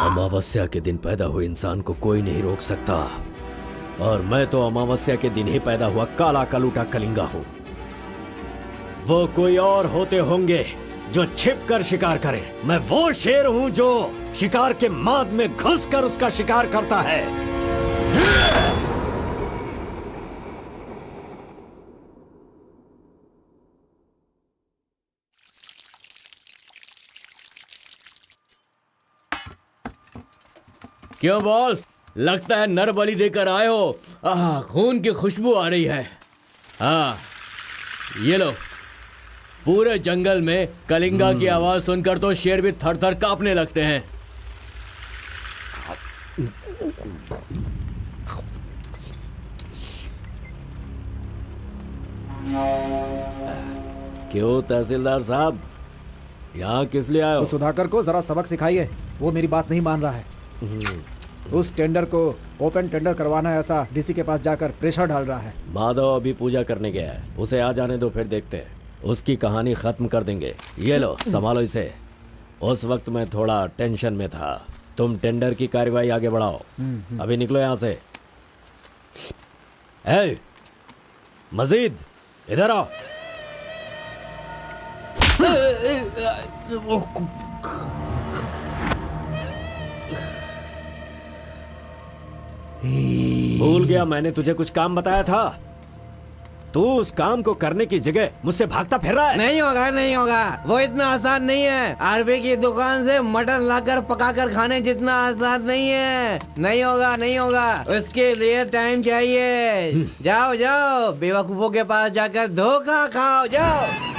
अमावस्या के दिन पैदा हुए इंसान को कोई नहीं रोक सकता, और मैं तो अमावस्या के दिन ही पैदा हुआ काला कलूटा कलिंगा हूं। वो कोई और होते होंगे जो छिप कर शिकार करे, मैं वो शेर हूं जो शिकार के माद में घुसकर उसका शिकार करता है। क्यों बॉस, लगता है नर बलि देकर आए हो। खून की खुशबू आ रही है। हाँ, ये लो। पूरे जंगल में कलिंगा की आवाज सुनकर तो शेर भी थर थर कांपने लगते हैं। क्यों तहसीलदार साहब, यहाँ किस लिए आए हो? सुधाकर को जरा सबक सिखाइए, वो मेरी बात नहीं मान रहा है। उस टेंडर को ओपन टेंडर करवाना है, ऐसा डीसी के पास जाकर प्रेशर डाल रहा है। माधव अभी पूजा करने गया है, उसे आ जाने दो, फिर देखते हैं। उसकी कहानी खत्म कर देंगे। ये लो, संभालो इसे। उस वक्त मैं थोड़ा टेंशन में था। तुम टेंडर की कार्यवाही आगे बढ़ाओ। अभी निकलो यहाँ से। ए, मजीद इधर आओ। भूल गया मैंने तुझे कुछ काम बताया था। तू उस काम को करने की जगह मुझसे भागता फिर रहा है। नहीं होगा, नहीं होगा, वो इतना आसान नहीं है। आरबी की दुकान से मटन लाकर पकाकर खाने जितना आसान नहीं है। नहीं होगा, नहीं होगा, उसके लिए टाइम चाहिए। जाओ जाओ, बेवकूफों के पास जाकर धोखा खाओ, जाओ।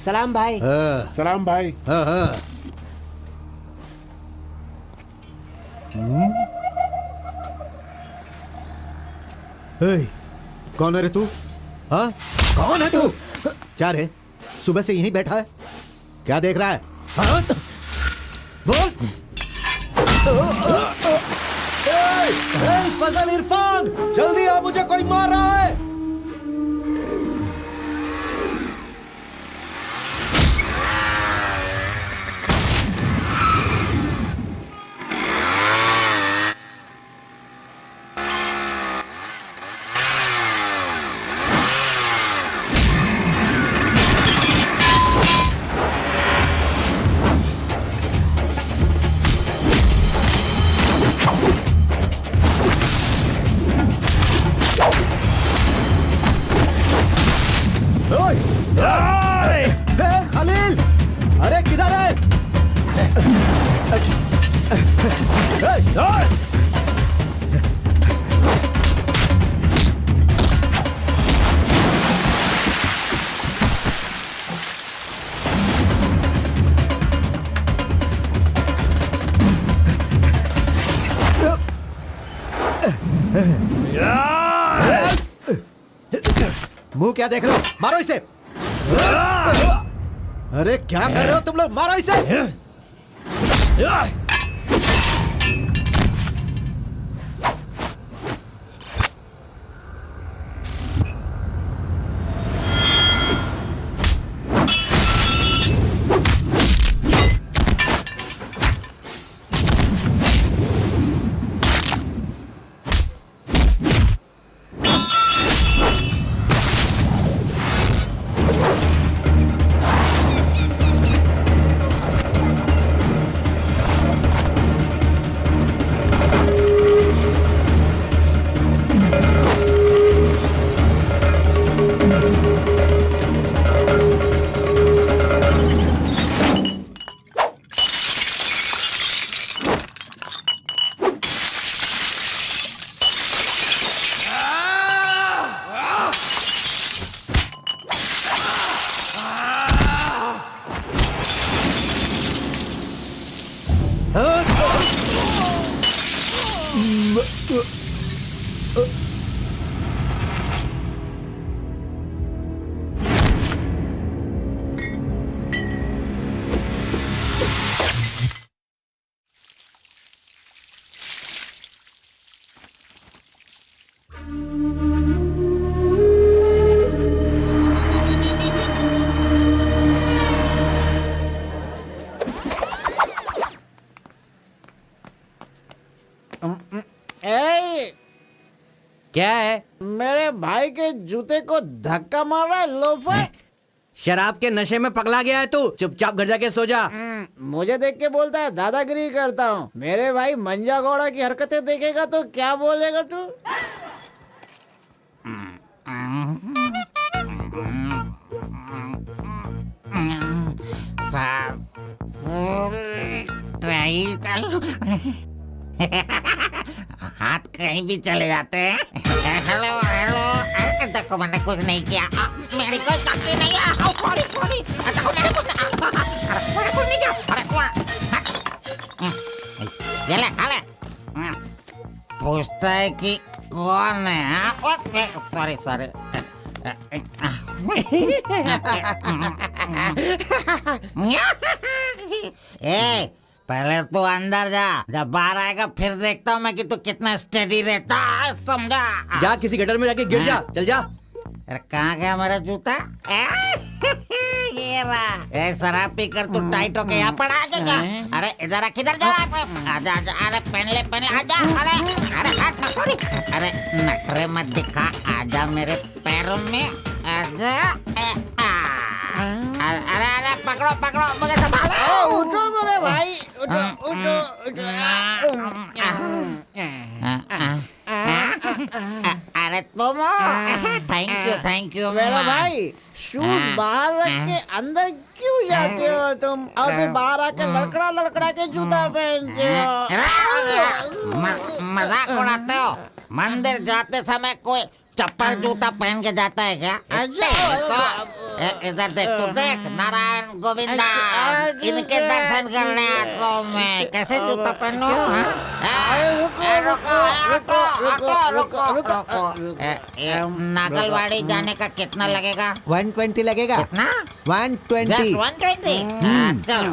सलाम भाई। सलाम भाई। कौन है रे तू? हाँ, कौन है तू? क्या रे, सुबह से यहीं बैठा है, क्या देख रहा है? हाँ? बोल। फजल इरफान, जल्दी आ, मुझे कोई मार रहा है। मुंह क्या देख रहे हो? मारो इसे। अरे क्या कर रहे हो तुम लोग? मारो इसे। ए, क्या है? मेरे भाई के जूते को धक्का मार रहा है लोफर। शराब के नशे में पगला गया है तू। चुपचाप घर जाके सो जा। मुझे देख के बोलता है दादागिरी करता हूँ। मेरे भाई मंजा घोड़ा की हरकतें देखेगा तो क्या बोलेगा तू? हाथ कहीं भी चले जाते हैं। हेलो हेलो, देखो मैंने कुछ नहीं किया। मेरी कोई गलती नहीं है। सॉरी देखो मैंने कुछ नहीं किया। अरे ये ले खा ले। पूछता है कि कौन है? सॉरी ए, पहले तू अंदर जा, जब बाहर आएगा फिर देखता हूँ मैं कि तू कितना स्टेडी रहता है, समझा? जा किसी गटर में जाके गिर जा। चल जा। अरे कहाँ गया मेरा जूता? ये रहा। शराब पी कर तू टाइट होके यहाँ पड़ा आ जाएगा। अरे इधर किधर जा? आजा अरे पहन ले आजा। अरे हाथ मत छोड़ी। अरे नखरे मत दिखा, आजा मेरे पैरों में आजा। अरे पकड़ो मुझे संभालो। उठो मेरे भाई, उठो। अरे तुम थैंक यू मेरा भाई शूज बाहर रख के अंदर क्यों जाते हो तुम? और फिर बाहर आके लड़खड़ा के जूता पहनते हो। मजाक उड़ाते हो? मंदिर जाते समय कोई चप्पल जूता पहन के जाता है क्या? तो इधर देख, तू देख, नारायण गोविंदा इनके दर्शन करने आता हूँ मैं। कैसे जूता पहनूं? नागलवाड़ी जाने का कितना लगेगा? 120 लगेगा। कितना? 120। 120। चलो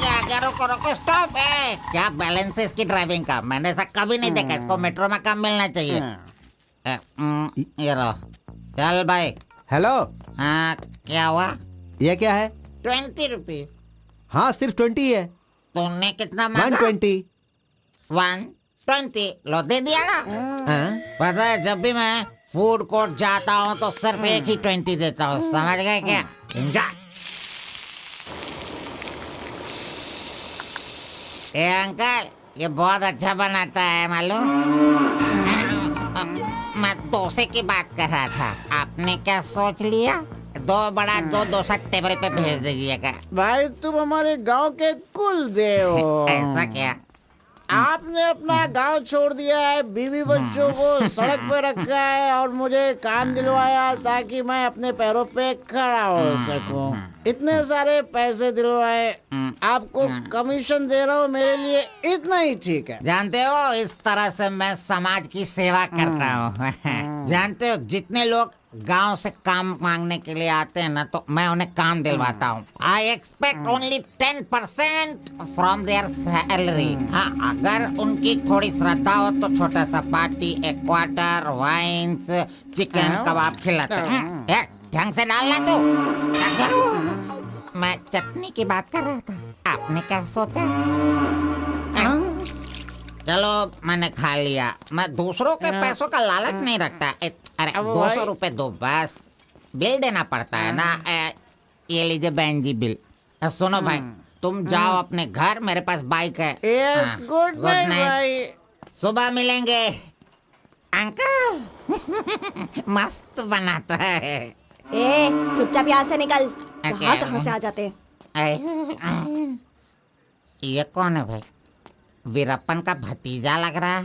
आगे रुको स्टॉप है। क्या बैलेंस है इसकी ड्राइविंग का? मैंने ऐसा कभी नहीं देखा। इसको मेट्रो में काम मिलना चाहिए। ये लो, चल भाई। हेलो, हाँ क्या हुआ? ये क्या है? 20 रुपये। हाँ सिर्फ 20 है। तूने कितना मांगा? 120। 120 लो, दे दिया ना। हाँ? पता है जब भी मैं फूड कोर्ट जाता हूँ तो सिर्फ एक ही 20 देता हूँ, समझ गए क्या? एंजॉय। ए अंकल, ये बहुत अच्छा बनाता है मालूम। मैं डोसे की बात कर रहा था, आपने क्या सोच लिया? 2 बड़ा 2 डोसा टेबल पे भेज दीजिएगा। भाई तुम हमारे गांव के कुल देव हो। ऐसा क्या? आपने अपना गांव छोड़ दिया है, बीवी बच्चों को सड़क पे रखा है और मुझे काम दिलवाया ताकि मैं अपने पैरों पे खड़ा हो सकूं। इतने सारे पैसे दिलवाए, आपको कमीशन दे रहा हूँ, मेरे लिए इतना ही ठीक है। जानते हो, इस तरह से मैं समाज की सेवा करता हूँ। जानते हो, जितने लोग गांव से काम मांगने के लिए आते हैं ना, तो मैं उन्हें काम दिलवाता हूँ। I expect only 10% from there salary. हाँ, अगर उनकी थोड़ी श्रद्धा हो तो छोटा सा पार्टी, एक क्वार्टर, वाइन्स, चिकन कबाब खिलाते हैं। ढंग से डालना तू। मैं चटनी की बात कर रहा था, आपने क्या सोचा? चलो, मैंने खा लिया। मैं दूसरों के पैसों का लालच नहीं रखता। अरे 200 रुपए दो बस, बिल देना पड़ता है ना। ये लीजिए बहन जी बिल। सुनो भाई, तुम जाओ अपने घर, मेरे पास बाइक है। यस, गुड नाइट भाई। सुबह मिलेंगे। अंकल मस्त बनाता है। ए, चुपचाप यहाँ से निकल। क्या? कहाँ से आ जाते हैं? ये कौन है भाई? वीरप्पन का भतीजा लग रहा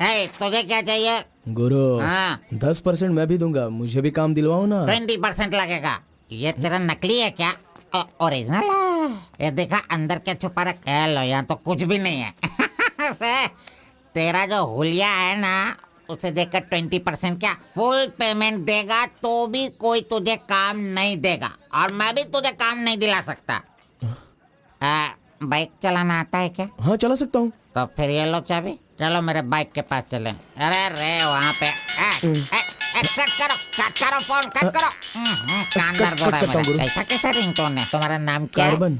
है। तुझे क्या चाहिए? गुरु, हाँ। 10% मैं भी दूंगा, मुझे भी काम दिलवाओ ना। 20% लगेगा। ये तेरा नकली है क्या? ओरिजिनल है। ये देखा अंदर क्या छुपा रखा है? लो, यहाँ तो कुछ भी नहीं है। तेरा जो हुलिया है ना, उसे देखकर 20% क्या फुल पेमेंट देगा तो भी कोई तुझे काम नहीं देगा, और मैं भी तुझे काम नहीं दिला सकता। बाइक चलाना आता है क्या? हाँ, चला सकता हूँ। तो फिर ये लो चाबी, चलो मेरे बाइक के पास चलें। अरे रे वहाँ पे कट करो फोन, कट करो। कान दर्द हो रहा है मेरा। ऐसा कैसा रिंगटोन है? तुम्हारा नाम क्या है? कार्बन।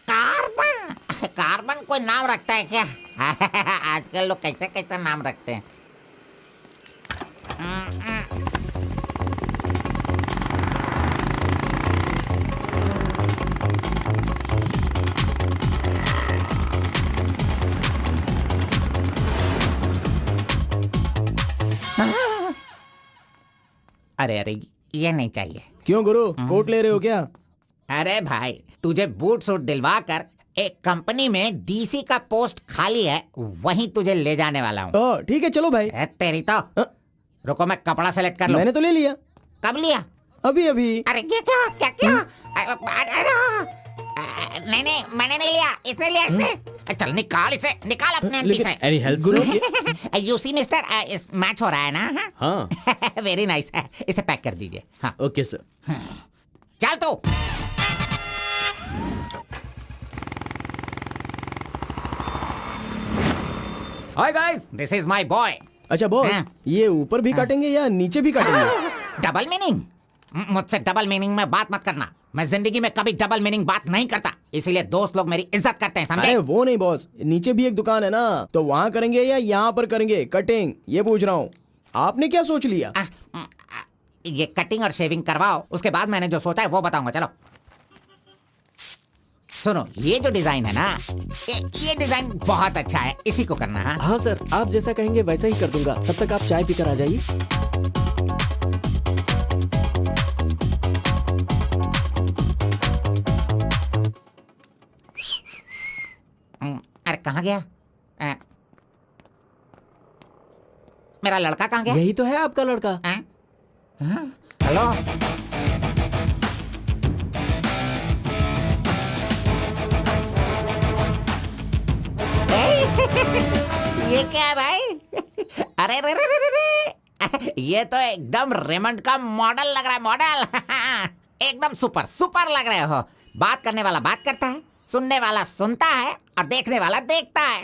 कार्बन? कार्बन कोई नाम रखता है क्या? आजकल लोग कैसे कैसे नाम रखते हैं। अरे अरे, ये नहीं चाहिए। क्यों गुरु, कोट ले रहे हो क्या? अरे भाई, तुझे बूट सूट दिलवा कर एक कंपनी में डीसी का पोस्ट खाली है, वहीं तुझे ले जाने वाला हूँ। ठीक है, चलो भाई। तेरी तो। रुको, मैं कपड़ा सेलेक्ट कर लूं। मैंने तो ले लिया। कब लिया? अभी अभी। अरे ये क्या क्या क्या? नहीं नहीं, मैंने नहीं लिया, इसे लिया इसने। चल निकाल इसे, निकाल अपने एमपी से। Any help Guru? You see mister, match हो रहा है ना? हाँ। Very nice. इसे पैक कर दीजिए। हाँ ओके सर। चल तू। Hi guys, this is my boy. अच्छा बॉस, हाँ। ये ऊपर भी काटेंगे या नीचे भी काटेंगे? Double meaning? मुझसे डबल मीनिंग में बात मत करना। मैं जिंदगी में कभी डबल मीनिंग बात नहीं करता, इसीलिए दोस्त लोग मेरी इज्जत करते हैं, समझे? अरे वो नहीं बॉस, नीचे भी एक दुकान है ना, तो वहाँ करेंगे या यहाँ पर करेंगे कटिंग, ये पूछ रहा हूँ। आपने क्या सोच लिया? ये कटिंग और शेविंग करवाओ, उसके बाद मैंने जो सोचा है वो बताऊंगा। चलो सुनो, ये जो डिजाइन है ना, ये डिजाइन बहुत अच्छा है, इसी को करना है। हाँ सर, आप जैसा कहेंगे वैसा ही कर दूंगा। तब तक आप चाय पीकर आ जाइए। अरे कहाँ गया? मेरा लड़का कहाँ गया? यही तो है आपका लड़का। हेलो, ये क्या है भाई? अरे रे रे रे रे, ये तो एकदम रेमंड का मॉडल लग रहा है, मॉडल। एकदम सुपर सुपर लग रहे हो। बात करने वाला बात करता है, सुनने वाला सुनता है, और देखने वाला देखता है।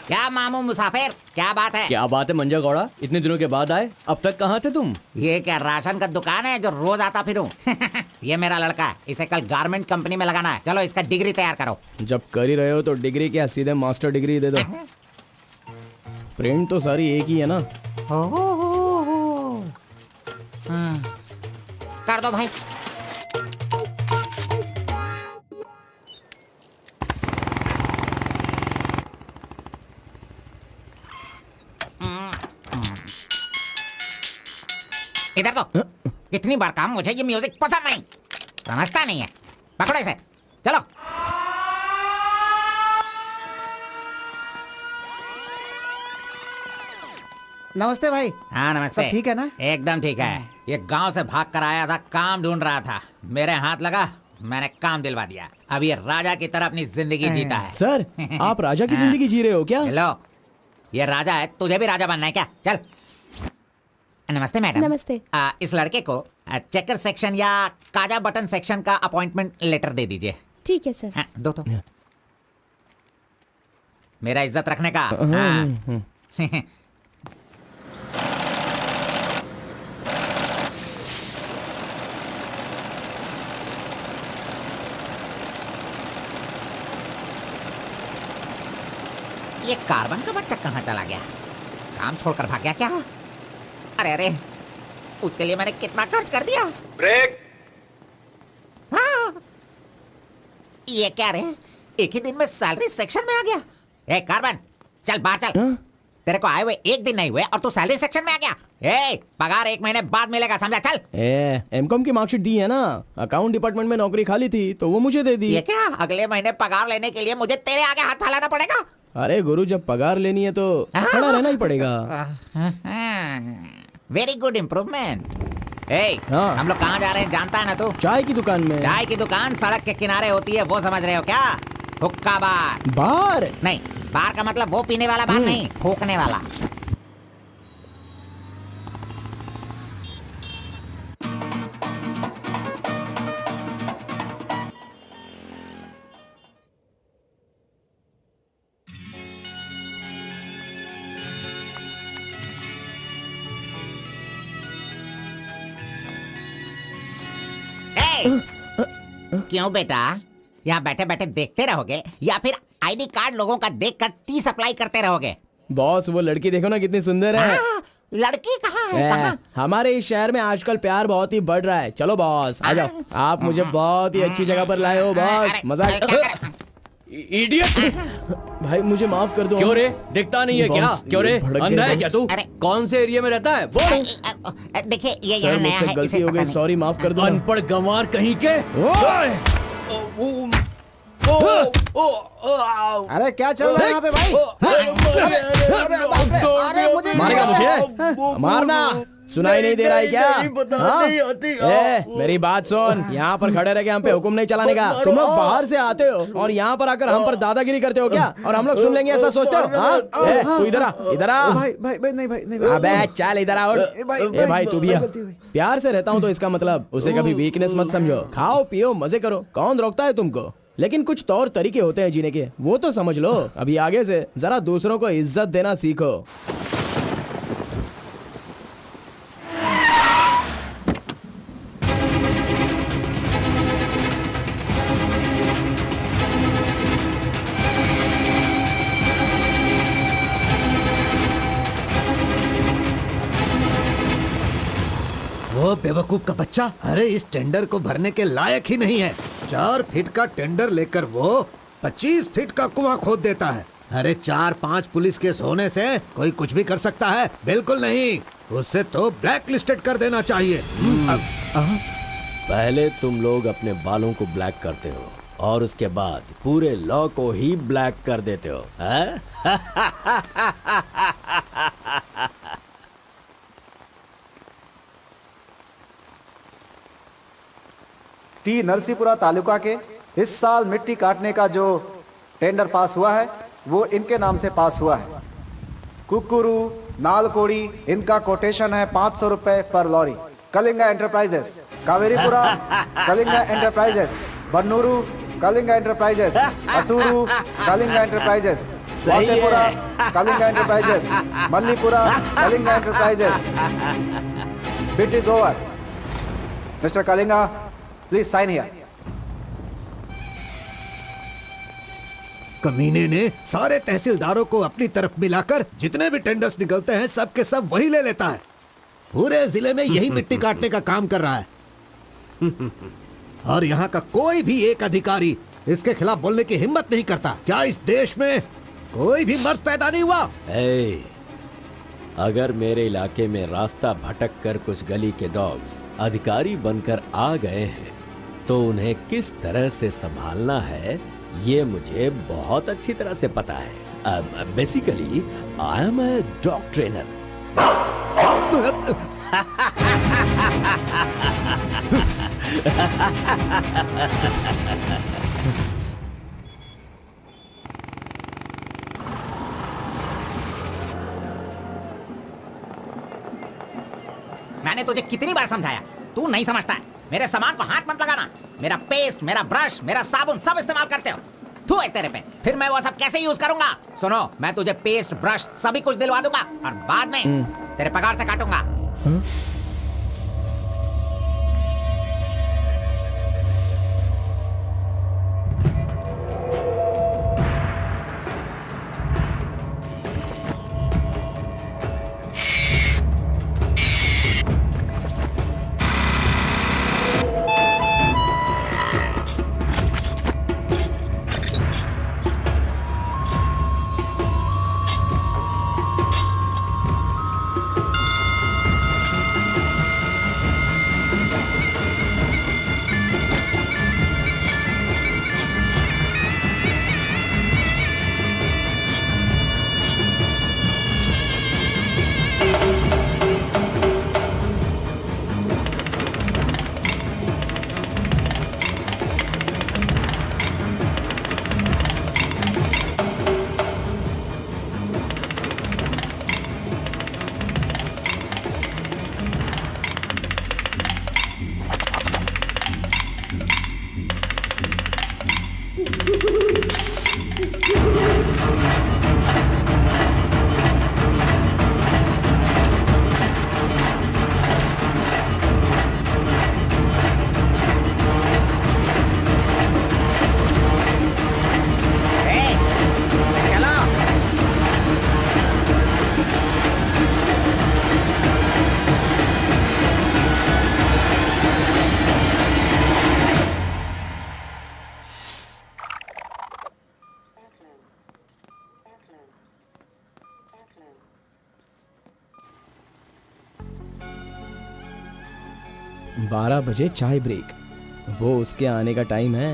क्या मामू मुसाफिर, क्या बात है? क्या बात है मंजा गौड़ा, इतने दिनों के बाद आए, अब तक कहाँ थे तुम? ये क्या राशन का दुकान है जो रोज आता फिरूं? ये मेरा लड़का है, इसे कल गारमेंट कंपनी में लगाना है। चलो इसका डिग्री तैयार करो। जब कर ही रहे हो तो डिग्री क्या, सीधे मास्टर डिग्री दे दो। प्रिंट तो सारी एक ही है ना। कर दो भाई। इधर तो कितनी बार कहा मुझे ये म्यूजिक पसंद नहीं, समझता नहीं है। पकड़ो इसे, चलो। नमस्ते भाई। हाँ नमस्ते। सब ठीक है ना? एकदम ठीक है। ये गांव से भाग कर आया था, काम ढूंढ रहा था, मेरे हाथ लगा, मैंने काम दिलवा दिया। अब ये राजा की तरह अपनी जिंदगी जीता है। सर, आप राजा की जिंदगी जी रहे हो क्या? हेलो, ये राजा है, तुझे भी राजा बनना है क्या? चल। नमस्ते मैडम। नमस्ते। इस लड़के को चेकर सेक्शन या काजा बटन सेक्शन का अपॉइंटमेंट लेटर दे दीजिए। ठीक है सर। हाँ, दो तो। मेरा इज्जत रखने का। हाँ। ये कार्बन का बच्चा कहाँ चला गया? काम छोड़कर भाग गया क्या? अरे अरे, उसके लिए मैंने कितना खर्च कर दिया। ब्रेक। हाँ। ये क्या रे, एक ही दिन में सैलरी सेक्शन में आ गया। ए कार्बन, चल बाहर चल। हाँ? तेरे को आए हुए एक दिन नहीं हुए और तू सैलरी सेक्शन में आ गया। ए, पगार 1 महीने बाद मिलेगा, समझा? चल। एमकॉम की मार्कशीट दी है ना, अकाउंट डिपार्टमेंट में नौकरी खाली थी तो वो मुझे दे दी। ये क्या, अगले महीने पगार लेने के लिए मुझे तेरे आगे हाथ फैलाना पड़ेगा? अरे गुरु, जब पगार लेनी है तो खड़ा रहना ही पड़ेगा। Very good improvement. ए, हाँ। हम लोग कहाँ जा रहे हैं जानता है ना तू? चाय की दुकान में। चाय की दुकान सड़क के किनारे होती है, वो समझ रहे हो क्या? हुक्का बार। बार? नहीं, बार का मतलब वो पीने वाला बार नहीं, फूकने वाला। क्यों बेटा, यहाँ बैठे बैठे देखते रहोगे या फिर आईडी कार्ड लोगों का देखकर टी सप्लाई करते रहोगे? बॉस, वो लड़की देखो ना कितनी सुंदर है। लड़की कहाँ है? कहाँ? हमारे इस शहर में आजकल प्यार बहुत ही बढ़ रहा है। चलो बॉस, आ जाओ। आप मुझे बहुत ही अच्छी जगह पर लाए हो बॉस, मजा। इडियट! भाई मुझे माफ कर दो। क्यों रे, दिखता नहीं है क्या? बॉस, क्यों रे, भड़क अंधा गए है क्या तू? अरे। कौन से एरिया में रहता है बोल? देखिए ये सर, यहाँ नया मुझसे है, गलती इसे हो पता गई, नहीं। सॉरी, माफ कर दो। अनपढ़ गंवार कहीं के। अरे क्या चल रहा है यहाँ पे भाई? अरे मुझे मारेगा मुझे? मारना सुनाई नहीं दे रहा है क्या? हाँ? मेरी बात सुन, यहाँ पर खड़े रह के हम पे हुक्म नहीं चलाने का। तुम लोग बाहर से आते हो और यहाँ पर आकर हम पर दादागिरी करते हो क्या? और हम लोग सुन लेंगे ऐसा सोचते हो? हाँ? तू इधर आ, इधर आ। भाई भाई भाई, नहीं भाई, नहीं भाई। अबे चल इधर आओ। ए भाई तू भी आ। प्यार से रहता हूँ तो इसका मतलब उसे कभी वीकनेस मत समझो। खाओ पियो मजे करो, कौन रोकता है तुमको? लेकिन कुछ तौर तरीके होते हैं जीने के, वो तो समझ लो। अभी आगे से जरा दूसरों को इज्जत देना सीखो। वो बेवकूफ का बच्चा, अरे इस टेंडर को भरने के लायक ही नहीं है। 4 फीट का टेंडर लेकर वो 25 फीट का कुआं खोद देता है। अरे 4-5 पुलिस केस होने से कोई कुछ भी कर सकता है? बिल्कुल नहीं, उससे तो ब्लैक लिस्टेड कर देना चाहिए। पहले तुम लोग अपने बालों को ब्लैक करते हो और उसके बाद पूरे लॉ को ही ब्लैक कर देते हो, हैं? टी नरसीपुरा तालुका के इस साल मिट्टी काटने का जो टेंडर पास हुआ है वो इनके नाम से पास हुआ है। कुकुरू, नालकोड़ी, इनका कोटेशन है 500 रुपए पर lorry. Kalinga enterprises, Kaveripura Kalinga enterprises, Bannuru Kalinga enterprises, Aturu Kalinga enterprises, Vasepura Kalinga enterprises, Mallipura Kalinga enterprises. Bid is over. Mister Kalinga, please sign here. कमीने ने सारे तहसीलदारों को अपनी तरफ मिलाकर जितने भी टेंडर्स निकलते हैं सब के सब वही ले लेता है। पूरे जिले में यही मिट्टी काटने का काम कर रहा है। और यहाँ का कोई भी एक अधिकारी इसके खिलाफ बोलने की हिम्मत नहीं करता। क्या इस देश में कोई भी मर्द पैदा नहीं हुआ? अगर मेरे इलाके में रास्ता भटक कर कुछ गली के डॉग्स अधिकारी बनकर आ गए हैं तो उन्हें किस तरह से संभालना है ये मुझे बहुत अच्छी तरह से पता है। Basically I am a dog trainer. मैंने तुझे कितनी बार समझाया, तू नहीं समझता है। मेरे सामान को हाथ मत लगाना। मेरा पेस्ट, मेरा ब्रश, मेरा साबुन सब इस्तेमाल करते हो। थू है तेरे पे। फिर मैं वो सब कैसे यूज करूंगा? सुनो, मैं तुझे पेस्ट, ब्रश सभी कुछ दिलवा दूंगा और बाद में तेरे पगार से काटूंगा। बारह बजे चाय ब्रेक, वो उसके आने का टाइम है।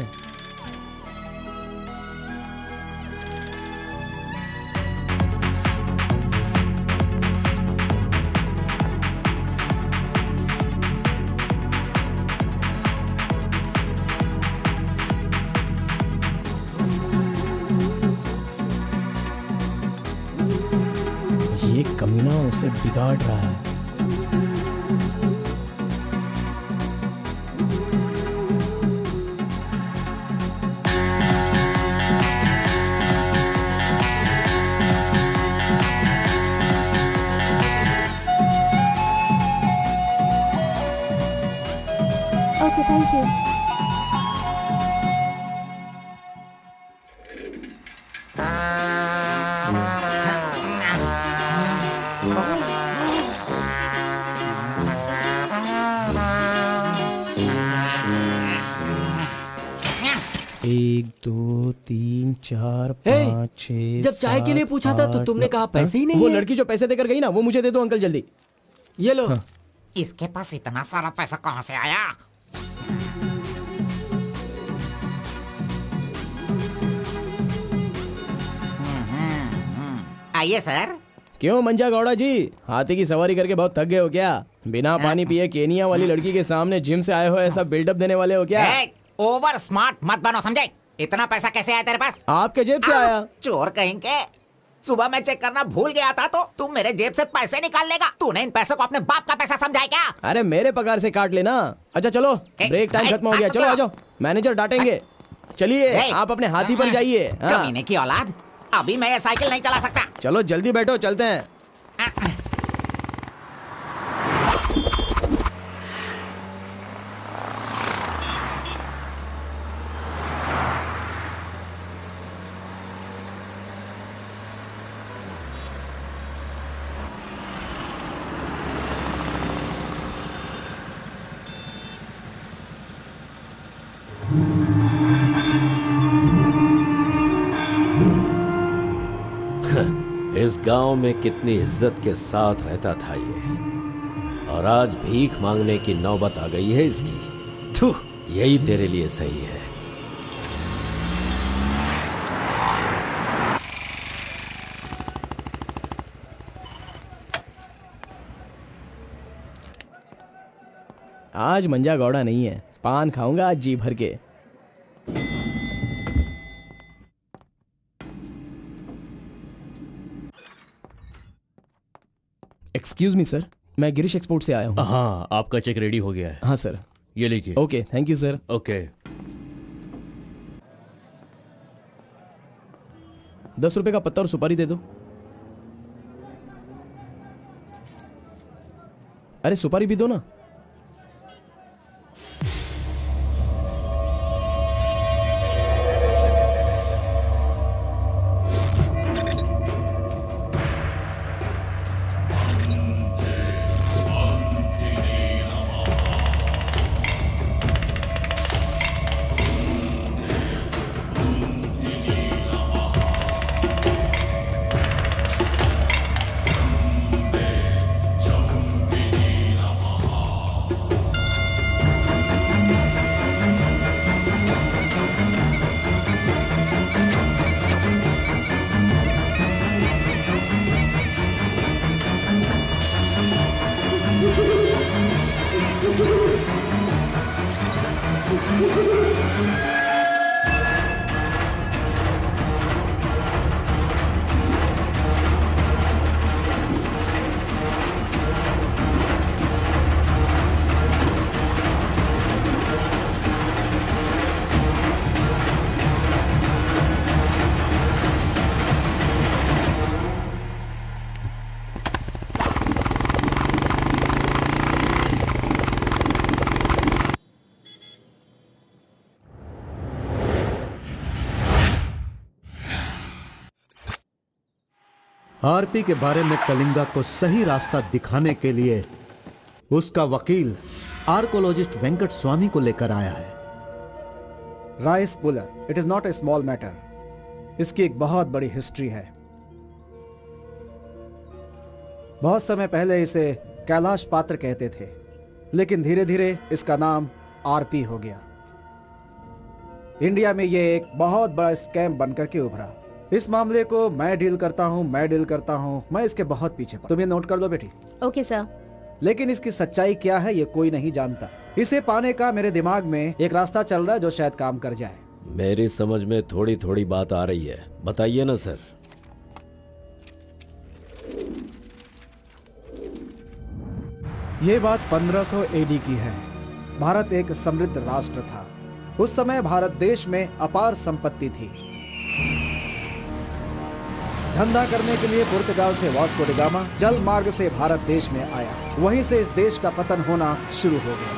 ये कमीना उसे बिगाड़ रहा है। Okay, thank you. एक, दो, तीन, चार, पाँच, छः, जब चाय के लिए पूछा था तो तुमने कहा पैसे ही नहीं वो है। लड़की जो पैसे देकर गई ना, वो मुझे दे दो अंकल जल्दी। ये लो। इसके पास इतना सारा पैसा कहाँ से आया? आइए सर। क्यों मंजा गौड़ा जी, हाथी की सवारी करके बहुत थक गए हो क्या? बिना पानी पिए केनिया वाली लड़की के सामने जिम से आए हो, ऐसा बिल्डअप देने वाले हो क्या? ओवर स्मार्ट मत बनो, समझे? इतना पैसा कैसे आया तेरे पास? आपके जेब से आया। चोर कहेंगे। सुबह मैं चेक करना भूल गया था तो तुम मेरे जेब से पैसे निकाल लेगा। तूने इन पैसों को अपने बाप का पैसा समझा है क्या? अरे मेरे पगार से काट लेना। अच्छा चलो, ब्रेक टाइम खत्म हो गया, चलो आ जाओ, मैनेजर डांटेंगे। चलिए आप अपने हाथी पर जाइए। कमीने की औलाद, अभी मैं ये साइकिल नहीं चला सकता। चलो जल्दी बैठो, चलते हैं। इस गांव में कितनी इज्जत के साथ रहता था ये, और आज भीख मांगने की नौबत आ गई है इसकी। थू, यही तेरे लिए सही है। आज मंजा गौड़ा नहीं है, पान खाऊंगा आज जी भर के। एक्सक्यूज मी सर, मैं गिरीश एक्सपोर्ट से आया हूँ। हाँ, आपका चेक रेडी हो गया है। हाँ सर। ये लीजिए। Okay, thank you sir. Okay. 10 रुपए का पत्ता और सुपारी दे दो। अरे सुपारी भी दो ना। आरपी के बारे में कलिंगा को सही रास्ता दिखाने के लिए उसका वकील आर्कोलॉजिस्ट वेंकट स्वामी को लेकर आया है। Rice puller, it is not a small matter. इसकी एक बहुत बड़ी हिस्ट्री है। बहुत समय पहले इसे कैलाश पात्र कहते थे, लेकिन धीरे धीरे इसका नाम आरपी हो गया। इंडिया में यह एक बहुत बड़ा स्कैम बनकर के उभरा। इस मामले को मैं डील करता हूं, मैं इसके बहुत पीछे तुम ये नोट कर लो बेटी। Okay sir. लेकिन इसकी सच्चाई क्या है ये कोई नहीं जानता। इसे पाने का मेरे दिमाग में एक रास्ता चल रहा है जो शायद काम कर जाए। मेरी समझ में थोड़ी थोड़ी बात आ रही है, बताइए ना सर। ये बात 1500 एडी की है। भारत एक समृद्ध राष्ट्र था। उस समय भारत देश में अपार संपत्ति थी। धंधा करने के लिए पुर्तगाल से वास्को डी गामा जल मार्ग से भारत देश में आया। वहीं से इस देश का पतन होना शुरू हो गया।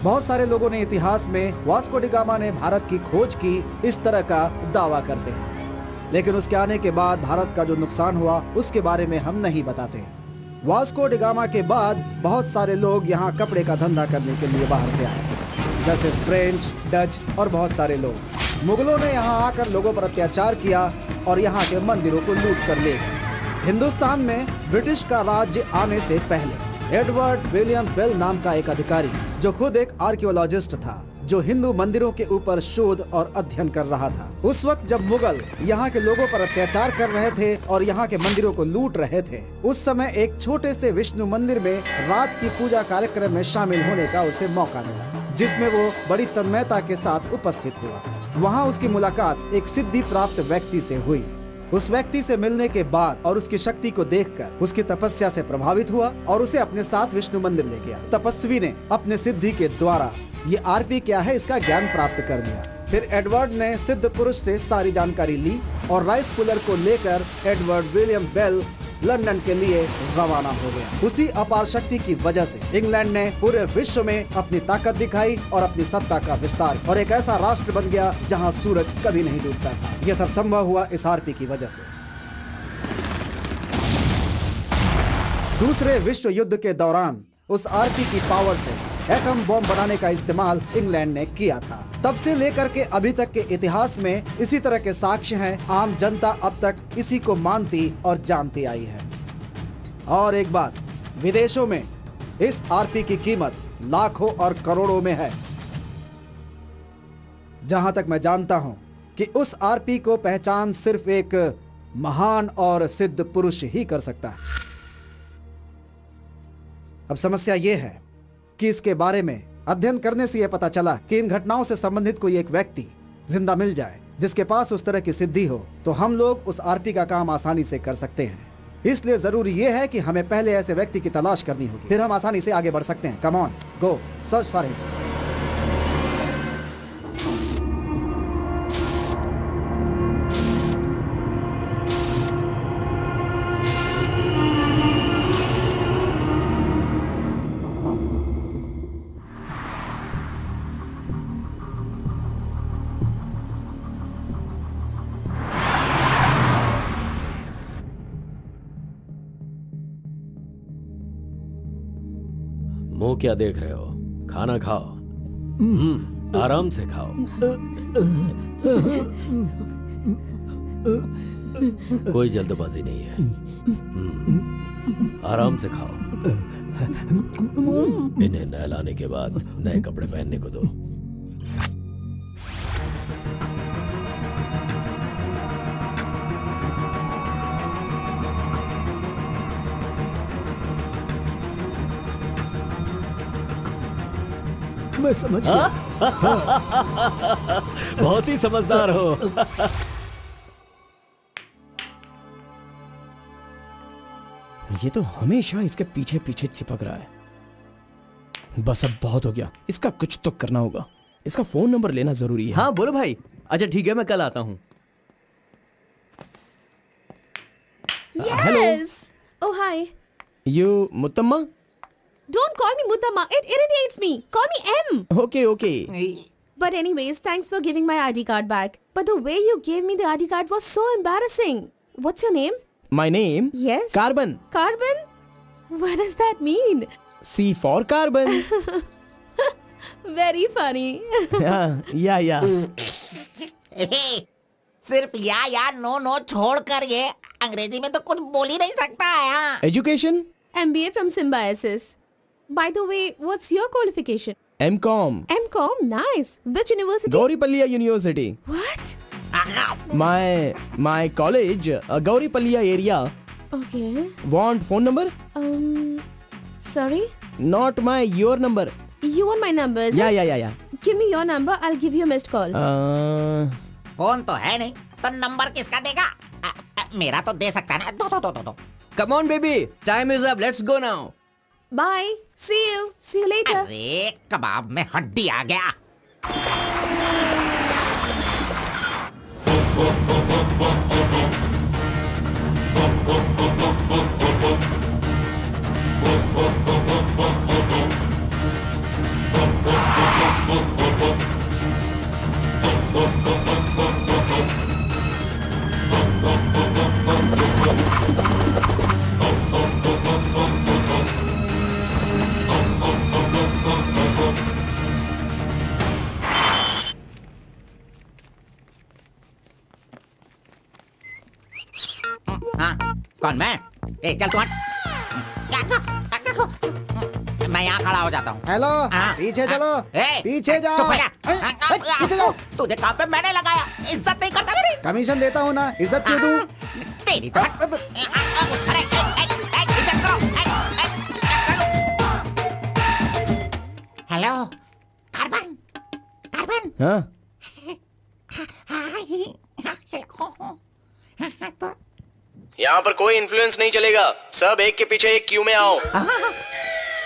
बहुत सारे लोगों ने इतिहास में वास्को डी गामा ने भारत की खोज की इस तरह का दावा करते हैं, लेकिन उसके आने के बाद भारत का जो नुकसान हुआ उसके बारे में हम नहीं बताते। वास्को डी गामा के बाद बहुत सारे लोग यहाँ कपड़े का धंधा करने के लिए बाहर से आए, जैसे फ्रेंच, डच और बहुत सारे लोग। मुगलों ने यहाँ आकर लोगों पर अत्याचार किया और यहाँ के मंदिरों को लूट कर ले गए। हिंदुस्तान में ब्रिटिश का राज्य आने से पहले एडवर्ड विलियम बेल नाम का एक अधिकारी, जो खुद एक आर्कियोलॉजिस्ट था, जो हिंदू मंदिरों के ऊपर शोध और अध्ययन कर रहा था। उस वक्त जब मुगल यहाँ के लोगों पर अत्याचार कर रहे थे और यहाँ के मंदिरों को लूट रहे थे, उस समय एक छोटे से विष्णु मंदिर में रात की पूजा कार्यक्रम में शामिल होने का उसे मौका मिला, जिसमें वो बड़ी तन्मयता के साथ उपस्थित हुआ। वहाँ उसकी मुलाकात एक सिद्धि प्राप्त व्यक्ति से हुई। उस व्यक्ति से मिलने के बाद और उसकी शक्ति को देखकर उसकी तपस्या से प्रभावित हुआ और उसे अपने साथ विष्णु मंदिर ले गया। तपस्वी ने अपने सिद्धि के द्वारा ये आरपी क्या है इसका ज्ञान प्राप्त कर लिया। फिर एडवर्ड ने सिद्ध पुरुष से सारी जानकारी ली और राइस पुलर को लेकर एडवर्ड विलियम बेल लंदन के लिए रवाना हो गया। उसी अपार शक्ति की वजह से इंग्लैंड ने पूरे विश्व में अपनी ताकत दिखाई और अपनी सत्ता का विस्तार, और एक ऐसा राष्ट्र बन गया जहां सूरज कभी नहीं डूबता था। यह सब संभव हुआ इस आरपी की वजह से। दूसरे विश्व युद्ध के दौरान उस आरपी की पावर से एटम बॉम्ब बनाने का इस्तेमाल इंग्लैंड ने किया था। तब से लेकर के अभी तक के इतिहास में इसी तरह के साक्ष्य हैं। आम जनता अब तक इसी को मानती और जानती आई है। और एक बात, विदेशों में इस आरपी की कीमत लाखों और करोड़ों में है। जहां तक मैं जानता हूं कि उस आरपी को पहचान सिर्फ एक महान और सिद्ध पुरुष ही कर सकता है। अब समस्या यह है कि इसके बारे में अध्ययन करने से यह पता चला कि इन घटनाओं से संबंधित कोई एक व्यक्ति जिंदा मिल जाए जिसके पास उस तरह की सिद्धि हो, तो हम लोग उस आरपी का काम आसानी से कर सकते हैं। इसलिए जरूरी यह है कि हमें पहले ऐसे व्यक्ति की तलाश करनी होगी, फिर हम आसानी से आगे बढ़ सकते हैं। Come on, go search for him. मुंह क्या देख रहे हो? खाना खाओ। आराम से खाओ। कोई जल्दबाजी नहीं है। आराम से खाओ। इन्हें नहलाने के बाद नए कपड़े पहनने को दो। मैं समझ गया। बहुत ही समझदार हो। ये तो हमेशा इसके पीछे पीछे चिपक रहा है। बस अब बहुत हो गया, इसका कुछ तो करना होगा। इसका फोन नंबर लेना जरूरी है। हाँ बोलो भाई। अच्छा ठीक है, मैं कल आता हूँ। Yes. Oh hi. You Muthamma? Don't call me Mutamma. It irritates me. Call me M. Okay okay. But anyways, thanks for giving my ID card back. But the way you gave me the ID card was so embarrassing. What's your name? My name? Yes. Carbon. Carbon? What does that mean? C for carbon. Very funny. या सिर्फ या no no छोड़कर ये अंग्रेजी में तो कुछ बोल ही नहीं सकता है। Education? MBA from Symbiosis. By the way, what's your qualification? M.Com. M.Com? Nice. Which university? Gauripalliya university. What? My college, Gauripalliya area. Okay. Want phone number? Sorry? Not your number. You want my number? is it? Yeah. Give me your number. I'll give you a missed call. Phone तो है नहीं तो number किसका देगा? मेरा तो दे सकता है ना। दो। Come on baby, time is up. Let's go now. Bye. See you. See you later. अरे कबाब में हड्डी आ गया। कौन मैं? चल तू हट। मैं यहाँ खड़ा हो जाता हूँ। हेलो, पीछे चलो। पीछे जाओ। चुप हो जा। पीछे जाओ। तुझे काम पे मैंने लगाया, इज्जत नहीं करता मेरी। कमीशन देता हूँ ना, इज्जत क्यों दूं? तेरी तो अरे इज्जत करो। Hello carbon. हाँ? यहाँ पर कोई इन्फ्लुएंस नहीं चलेगा। सब एक के पीछे एक क्यू में आओ।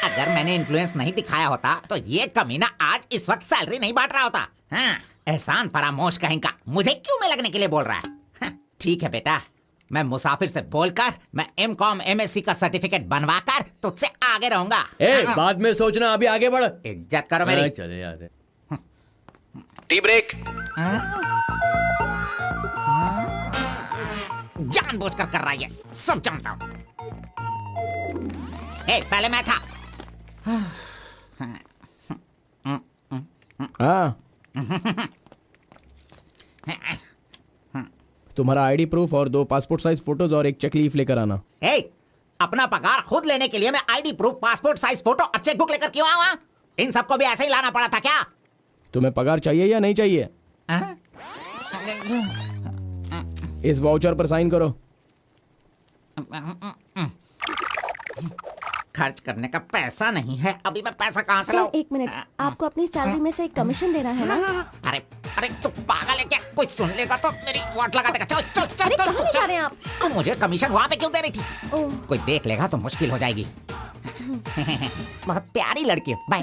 अगर मैंने इन्फ्लुएंस नहीं दिखाया होता तो ये कमीना आज इस वक्त सैलरी नहीं बांट रहा होता। हाँ, एहसान फरामोश कहेंगा मुझे क्यों में लगने के लिए बोल रहा है। हाँ, ठीक है बेटा, मैं मुसाफिर से बोलकर मैं M.Com MSc का सर्टिफिकेट बनवाकर तुझसे आगे रहूंगा। बाद में सोचना, अभी आगे बढ़। इज्जत करो मेरी। चले यार। Tea break. जानबूझकर कर रहा है, सब जानता हूँ। पहले मैं था। हाँ, तुम्हारा आईडी प्रूफ और 2 पासपोर्ट साइज फोटोज और एक चेक लीफ लेकर आना। ए, अपना पगार खुद लेने के लिए मैं ID proof, passport size photo और चेकबुक लेकर क्यों आऊं? इन सबको भी ऐसे ही लाना पड़ा था क्या? तुम्हें पगार चाहिए या नहीं चाहिए? इस वाउचर पर साइन करो। खर्च करने का पैसा नहीं है, अभी मैं पैसा कहाँ से सर लाऊं? एक मिनट, आपको अपनी सैलरी में से एक कमीशन देना है ना? अरे अरे तू पागल है क्या? कोई सुन लेगा तो मेरी वाट लगा देगा। चल चल चल अरे चल, कहाँ ले जा रहे हैं आप? तो मुझे कमीशन वहाँ पे क्यों दे रही थी? ओह, कोई देख लेगा तो मुश्किल हो जाएगी। बहुत प्यारी लड़की है। बाय।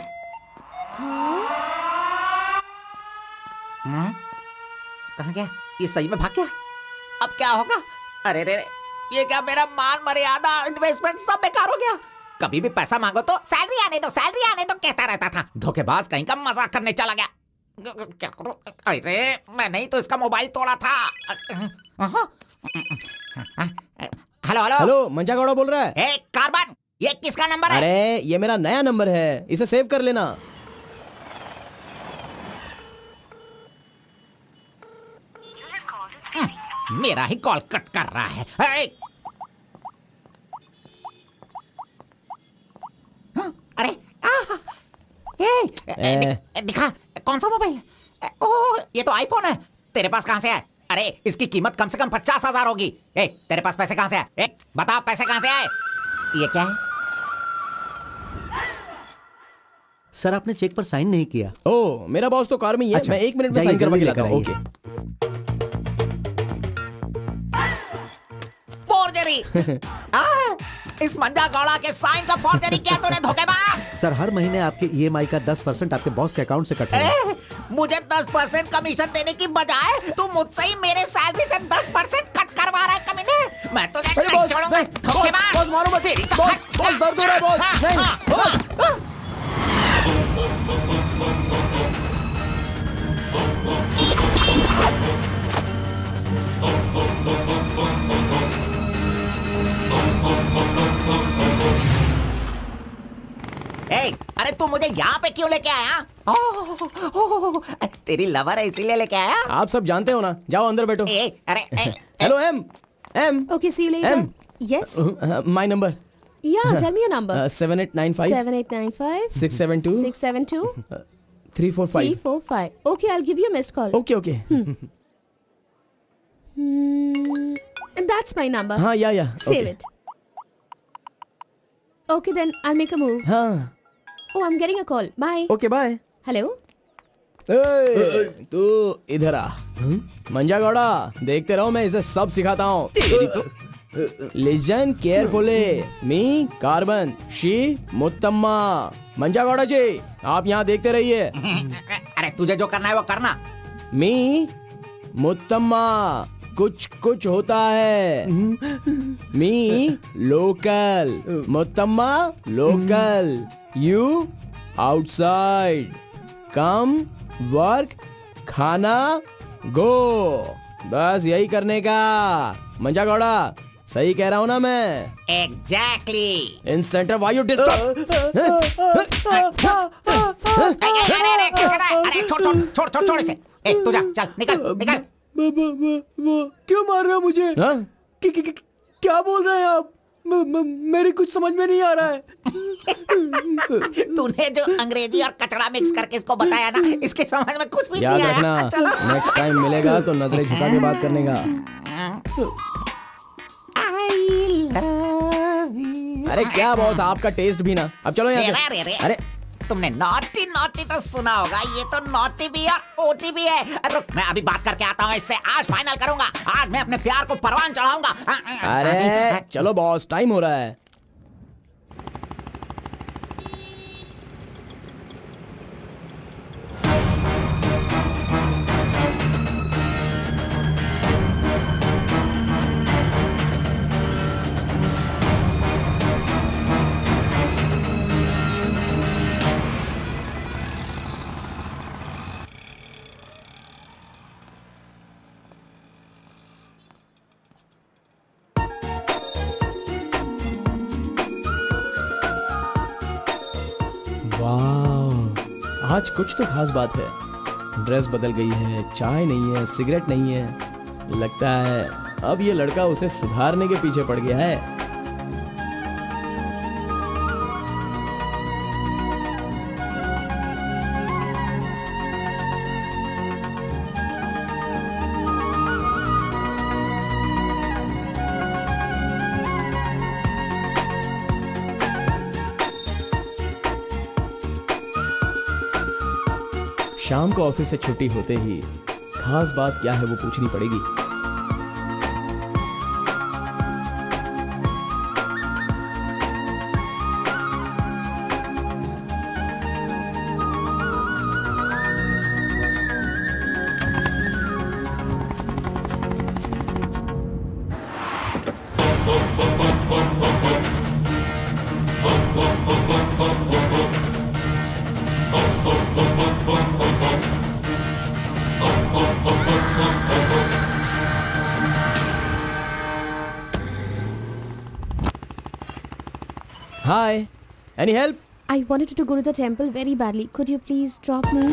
कहाँ गया? ये सही में भाग गया? अब क्या होगा? अरे रे, ये क्या मेरा मान मर्यादा इन्वेस्टमेंट सब बेकार हो गया? कभी भी पैसा मांगो तो सैलरी आने दो कहता रहता था। धोखेबाज कहीं का मजाक करने चला गया। क्या करूं? अरे मैं नहीं तो इसका मोबाइल तोड़ा था। हेलो हेलो हेलो, मंजा गौड़ा बोल रहा है। ए कार्बन, ये किसका नंबर है? अरे ये मेरा नया नंबर है, इसे सेव कर लेना। मेरा ही कॉल कट कर रहा है। अरे दिखा, कौन सा मोबाइल? ओह, ये तो आईफोन है। तेरे पास कहां से है? अरे इसकी कीमत कम से कम 50,000 होगी। तेरे पास पैसे कहां से आए? बता, पैसे कहां से आए? ये क्या है? सर आपने चेक पर साइन नहीं किया। ओ, मेरा बॉस तो कार में ही है। अच्छा, मैं 1 मिनट में जाइए, साइन करवा के जल्दी लाता हूँ। लेकर ओके। फोर्जरी! इस मंजा गौड़ा के साइन का फोर्जरी किया तूने, धोखेबाज! सर हर महीने आपके ईएमआई का 10% आपके बॉस के अकाउंट से कटता है। मुझे 10% कमीशन देने की बजाय तू मुझसे ही मेरे सैलरी से 10% कट करवा रहा है कमीने। मैं तुझे नहीं छोड़ूंगा, धोखेबाज! बॉस मारो मत। बॉस दर्द हो रहा है बॉस। नहीं। अरे तू मुझे यहाँ पे क्यों लेके आया? तेरी लवर है इसीलिए लेके आया? आप सब जानते हो ना, जाओ अंदर बैठो। अरे hello M. Okay, see you later. M. Yes. My number Yeah, tell me your number. 7895 7895 672 672 345। 345. Okay, I'll give you a missed call. Okay okay. That's my number. हाँ या Save it. Okay, then I'll make a move. हाँ Oh, I'm getting a call. Bye. Okay bye. Hello? तू इधर आ। मंजा गौड़ा, देखते रहो, मैं इसे सब सिखाता हूँ। Listen carefully. Me Carbon, she Muthamma. Manja Gowda ji, आप यहाँ देखते रहिए। अरे तुझे जो करना है वो करना। मी मुत्तम्मा, कुछ कुछ होता है। Me local, Muthamma local, you outside. Come, work, खाना, गो। बस यही करने का। मंजा गौड़ा, सही कह रहा हूँ ना मैं? Exactly. In centre why you disturb. अरे छोड़ इसे। तू जा, चल निकल। क्यों मार रहे हो मुझे? क्या बोल रहे हैं आप? मेरी कुछ समझ में नहीं आ रहा है। तूने जो अंग्रेजी और कचड़ा मिक्स करके इसको बताया ना, इसके समझ में कुछ भी याद नहीं रखना, आया। चलो। नेक्स्ट टाइम मिलेगा तो नजरें झुका के बात करने का। अरे क्या बॉस, आपका टेस्ट भी ना। अब चलो यहाँ से। अरे तुमने नॉटी तो सुना होगा, ये तो नॉटी भी है, ओटी भी है। रुक, मैं अभी बात करके आता हूँ इससे। आज फाइनल करूंगा। आज मैं अपने प्यार को परवान चढ़ाऊंगा। अरे चलो बॉस, टाइम हो रहा है। वाह, आज कुछ तो खास बात है। ड्रेस बदल गई है, चाय नहीं है, सिगरेट नहीं है। लगता है अब ये लड़का उसे सुधारने के पीछे पड़ गया है। शाम को ऑफिस से छुट्टी होते ही खास बात क्या है वो पूछनी पड़ेगी। Hi, any help? I wanted to go to the temple very badly. Could you please drop me?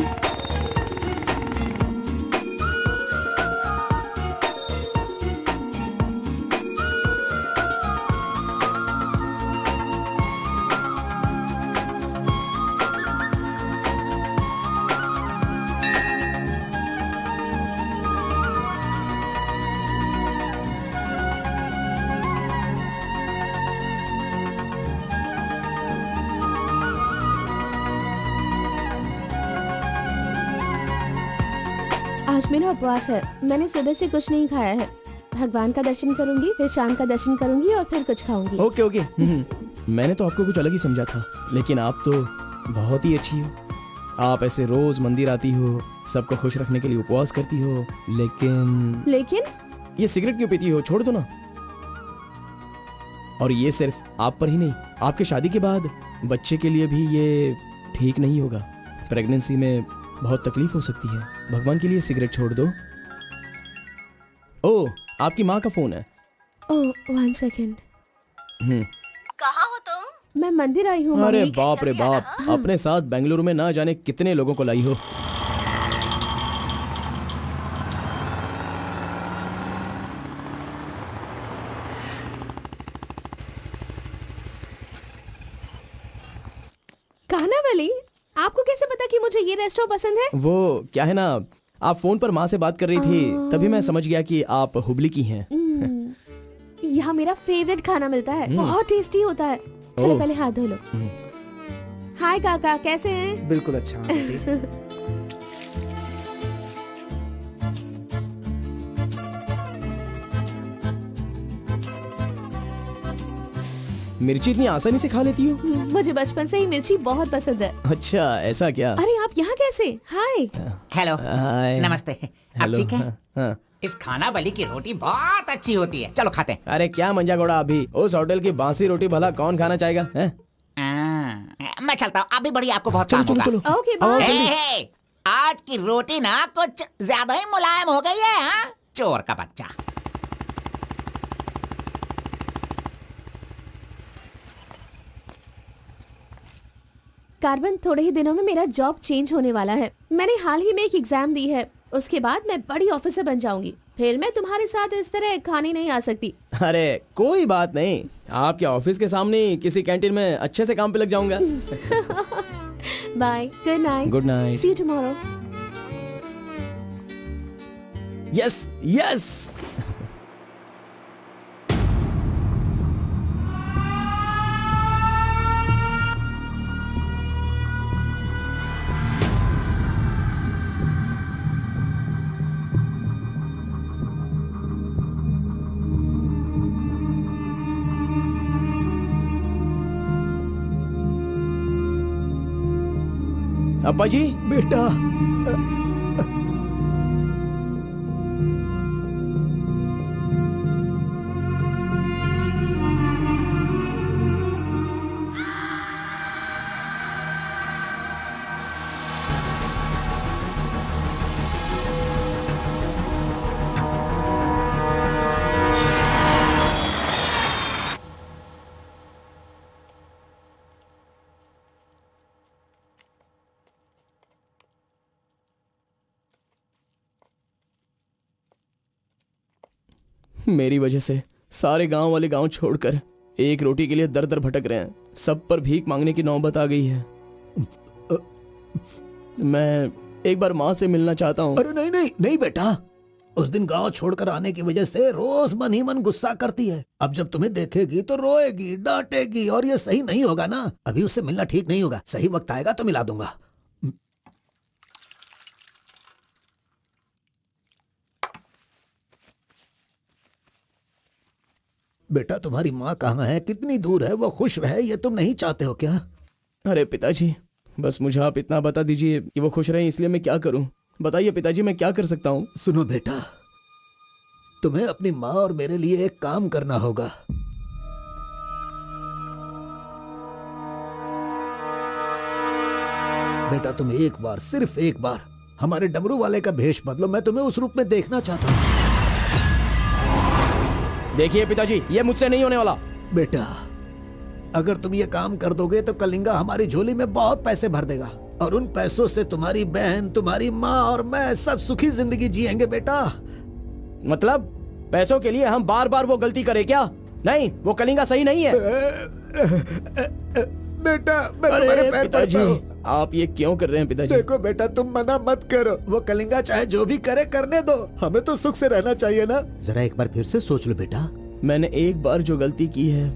आज मेरा उपवास है। मैंने सुबह से कुछ नहीं खाया है। भगवान का दर्शन करूंगी, फिर शाम का दर्शन करूंगी और फिर कुछ खाऊंगी। Okay okay. मैंने तो आपको कुछ अलग ही समझा था, लेकिन आप तो बहुत ही अच्छी हो। आप ऐसे रोज मंदिर आती हो, सबको खुश रखने के लिए उपवास करती हो, लेकिन ये सिगरेट क्यों पीती हो? छोड़ दो ना। और ये सिर्फ आप पर ही नहीं, आपके शादी के बाद बच्चे के लिए भी ये ठीक नहीं होगा। प्रेगनेंसी में बहुत तकलीफ हो सकती है। भगवान के लिए सिगरेट छोड़ दो। ओह, आपकी माँ का फोन है। ओह, 1 सेकेंड। कहाँ हो तुम? मैं मंदिर आई हूँ। अरे मम्मी। बाप रे बाप, अपने साथ बेंगलुरु में ना जाने कितने लोगों को लाई हो। कानावली, आपको कैसे पता कि मुझे ये रेस्टोरेंट पसंद है? वो क्या है ना, आप फोन पर माँ से बात कर रही थी, तभी मैं समझ गया कि आप हुबली की हैं। यहाँ मेरा फेवरेट खाना मिलता है, बहुत टेस्टी होता है। चलो ओह। पहले हाथ धो लो। हाय काका, कैसे हैं? बिल्कुल अच्छा आंटी। मिर्ची इतनी आसानी से खा लेती हो? मुझे बचपन से ही मिर्ची बहुत पसंद है। अच्छा, ऐसा क्या? अरे आप यहाँ कैसे? हाय। हेलो, हाय। नमस्ते। आप हेलो, ठीक है? हाँ, हाँ। इस खाना बली की रोटी बहुत अच्छी होती है, चलो खाते हैं। अरे क्या मंजा घोड़ा, अभी उस होटल की बासी रोटी भला कौन खाना चाहेगा? हैं? मैं चलता हूँ, अभी बढ़िया, आपको बहुत चलो काम चलो होगा। चलो। ओके आओ, बाय। जल्दी। हे, आज की रोटी ना कुछ ज्यादा ही मुलायम हो गई है। हाँ? चोर का बच्चा। कार्बन, थोड़े ही दिनों में मेरा जॉब चेंज होने वाला है। मैंने हाल ही में एक एग्जाम दी है, उसके बाद मैं बड़ी ऑफिसर बन जाऊंगी। फिर मैं तुम्हारे साथ इस तरह खाने नहीं आ सकती। अरे कोई बात नहीं, आपके ऑफिस के सामने किसी कैंटीन में अच्छे से काम पे लग जाऊंगा। Bye, good night. Good night. See you tomorrow. Yes yes. अब्बा जी, बेटा, मेरी वजह से सारे गांव वाले गांव छोड़कर एक रोटी के लिए दर दर भटक रहे हैं। सब पर भीख मांगने की नौबत आ गई है। मैं एक बार माँ से मिलना चाहता हूँ। अरे नहीं नहीं नहीं बेटा, उस दिन गांव छोड़कर आने की वजह से रोज मन ही मन गुस्सा करती है। अब जब तुम्हें देखेगी तो रोएगी, डांटेगी, और ये सही नहीं होगा ना। अभी उससे मिलना ठीक नहीं होगा। सही वक्त आएगा तो मिला दूंगा। बेटा तुम्हारी माँ कहाँ है, कितनी दूर है, वो खुश रहे ये तुम नहीं चाहते हो क्या? अरे पिताजी, बस मुझे आप इतना बता दीजिए कि वो खुश रहे, इसलिए मैं क्या करूं? बताइए पिताजी, मैं क्या कर सकता हूँ? सुनो बेटा, तुम्हें अपनी माँ और मेरे लिए एक काम करना होगा। बेटा तुम एक बार, सिर्फ एक बार हमारे डमरू वाले का भेष बदलो। मैं तुम्हें उस रूप में देखना चाहता हूँ। देखिए पिताजी, ये मुझसे नहीं होने वाला। बेटा अगर तुम ये काम कर दोगे तो कलिंगा हमारी झोली में बहुत पैसे भर देगा, और उन पैसों से तुम्हारी बहन, तुम्हारी माँ और मैं सब सुखी जिंदगी जिएंगे। बेटा मतलब पैसों के लिए हम बार बार वो गलती करें क्या? नहीं, वो कलिंगा सही नहीं है। बेटा मैं तुम्हारे पैर पिताजी, पड़ता हूं। आप ये क्यों कर रहे हैं पिताजी? देखो बेटा, तुम मना मत करो। वो कलिंगा चाहे जो भी करे करने दो, हमें तो सुख से रहना चाहिए ना। जरा एक बार फिर से सोच लो बेटा। मैंने एक बार जो गलती की है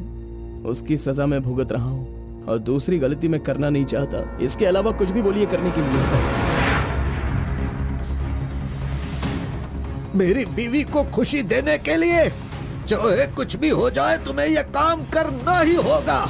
उसकी सजा मैं भुगत रहा हूँ, और दूसरी गलती मैं करना नहीं चाहता। इसके अलावा कुछ भी बोलिए करने के लिए। मेरी बीवी को खुशी देने के लिए चाहे कुछ भी हो जाए, तुम्हें यह काम करना ही होगा।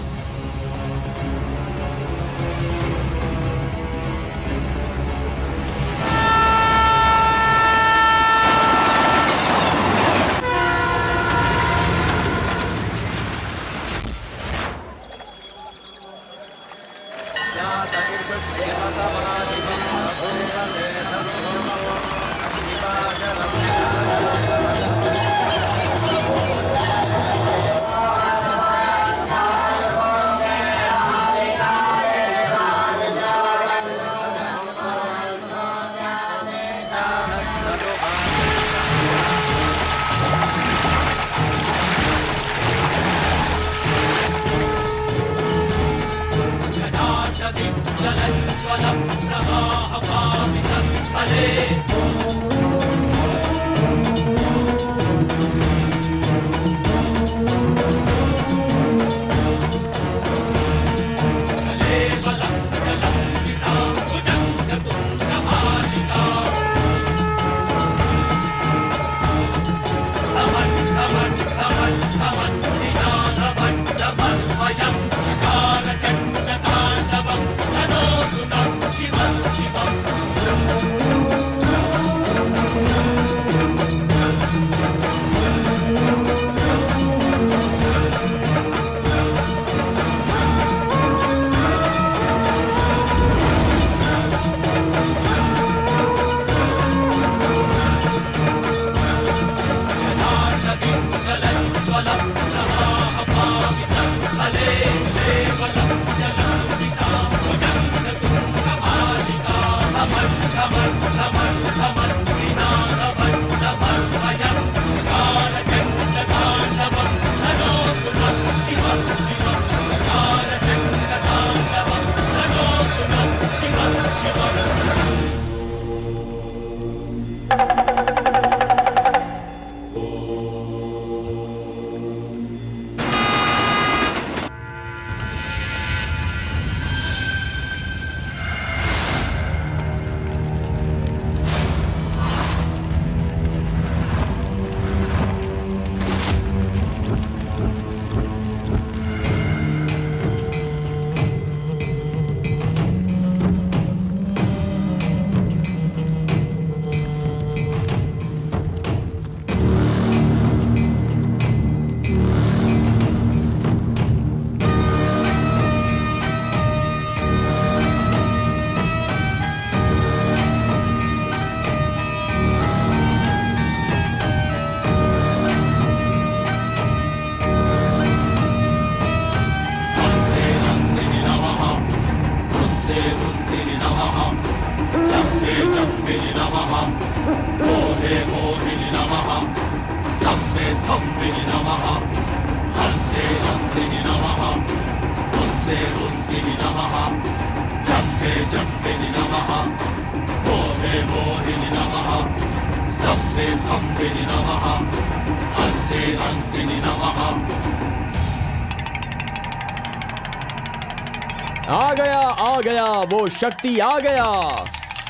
आ गया वो शक्ति आ गया,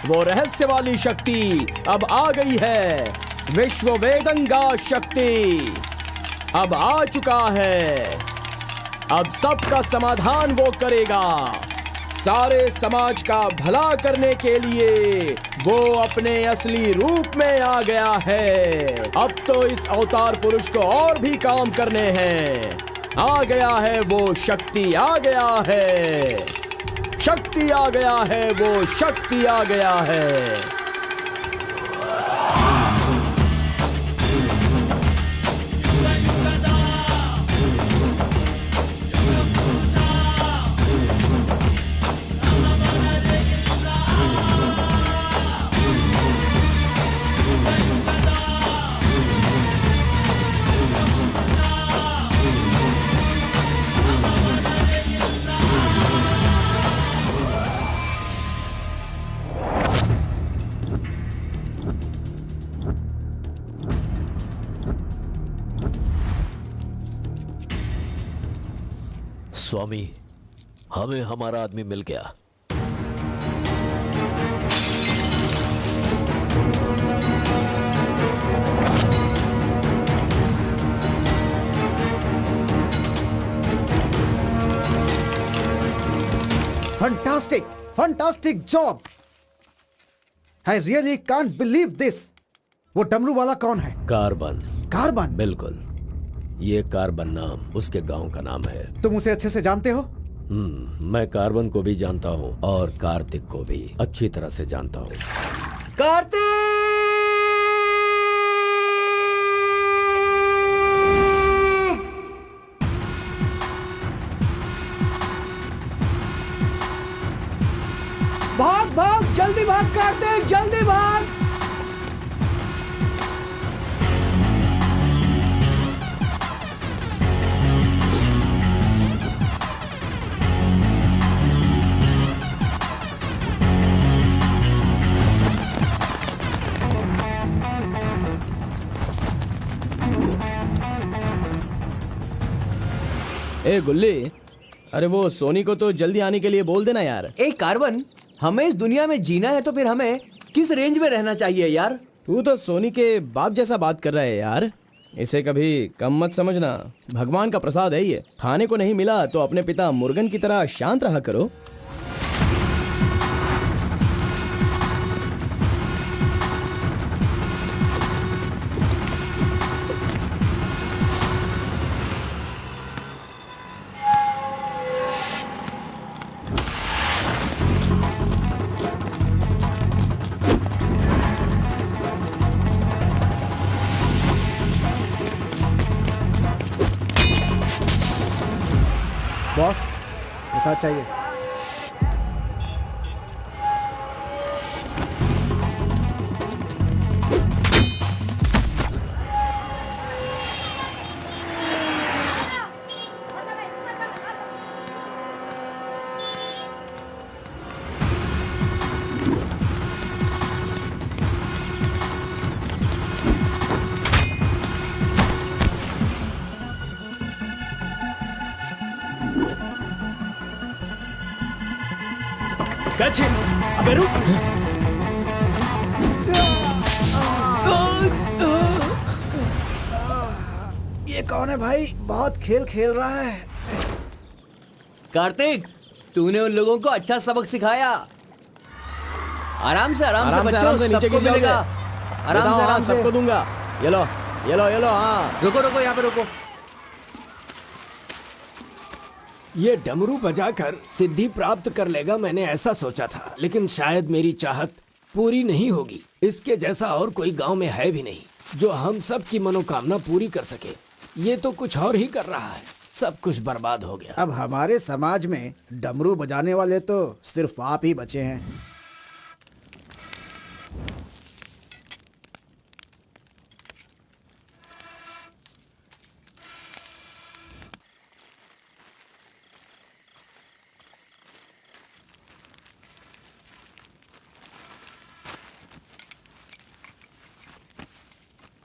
वो रहस्य वाली शक्ति अब आ गई है। विश्व वेदंगा शक्ति अब आ चुका है। अब सबका समाधान वो करेगा। सारे समाज का भला करने के लिए वो अपने असली रूप में आ गया है। अब तो इस अवतार पुरुष को और भी काम करने हैं। आ गया है वो शक्ति, आ गया है शक्ति, आ गया है वो शक्ति, आ गया है। स्वामी, हमें हमारा आदमी मिल गया। Fantastic, fantastic job. I really can't believe this. वो डमरू वाला कौन है? कार्बन। कार्बन? बिल्कुल, ये कार्बन नाम उसके गांव का नाम है। तुम उसे अच्छे से जानते हो? मैं कार्बन को भी जानता हूँ और कार्तिक को भी अच्छी तरह से जानता हूँ। कार्तिक! भाग भाग, जल्दी भाग कार्तिक, जल्दी भाग। ए गुल्ली, अरे वो सोनी को तो जल्दी आने के लिए बोल देना यार। ए कार्बन, हमें इस दुनिया में जीना है तो फिर हमें किस रेंज में रहना चाहिए यार? तू तो सोनी के बाप जैसा बात कर रहा है यार। इसे कभी कम मत समझना, भगवान का प्रसाद है ये। खाने को नहीं मिला तो अपने पिता मुर्गन की तरह शांत रहा करो। बॉस, ऐसा चाहिए। अबे रुक। ये कौन है भाई? बहुत खेल खेल रहा है। कार्तिक, तूने उन लोगों को अच्छा सबक सिखाया। आराम से बच्चों, नीचे सबको गिर मिलेगा। आराम से सबको दूंगा। ये लो, ये लो, ये लो। हाँ, रुको, यहाँ पे रुको। ये डमरू बजाकर सिद्धि प्राप्त कर लेगा, मैंने ऐसा सोचा था, लेकिन शायद मेरी चाहत पूरी नहीं होगी। इसके जैसा और कोई गांव में है भी नहीं जो हम सब की मनोकामना पूरी कर सके। ये तो कुछ और ही कर रहा है, सब कुछ बर्बाद हो गया। अब हमारे समाज में डमरू बजाने वाले तो सिर्फ आप ही बचे हैं।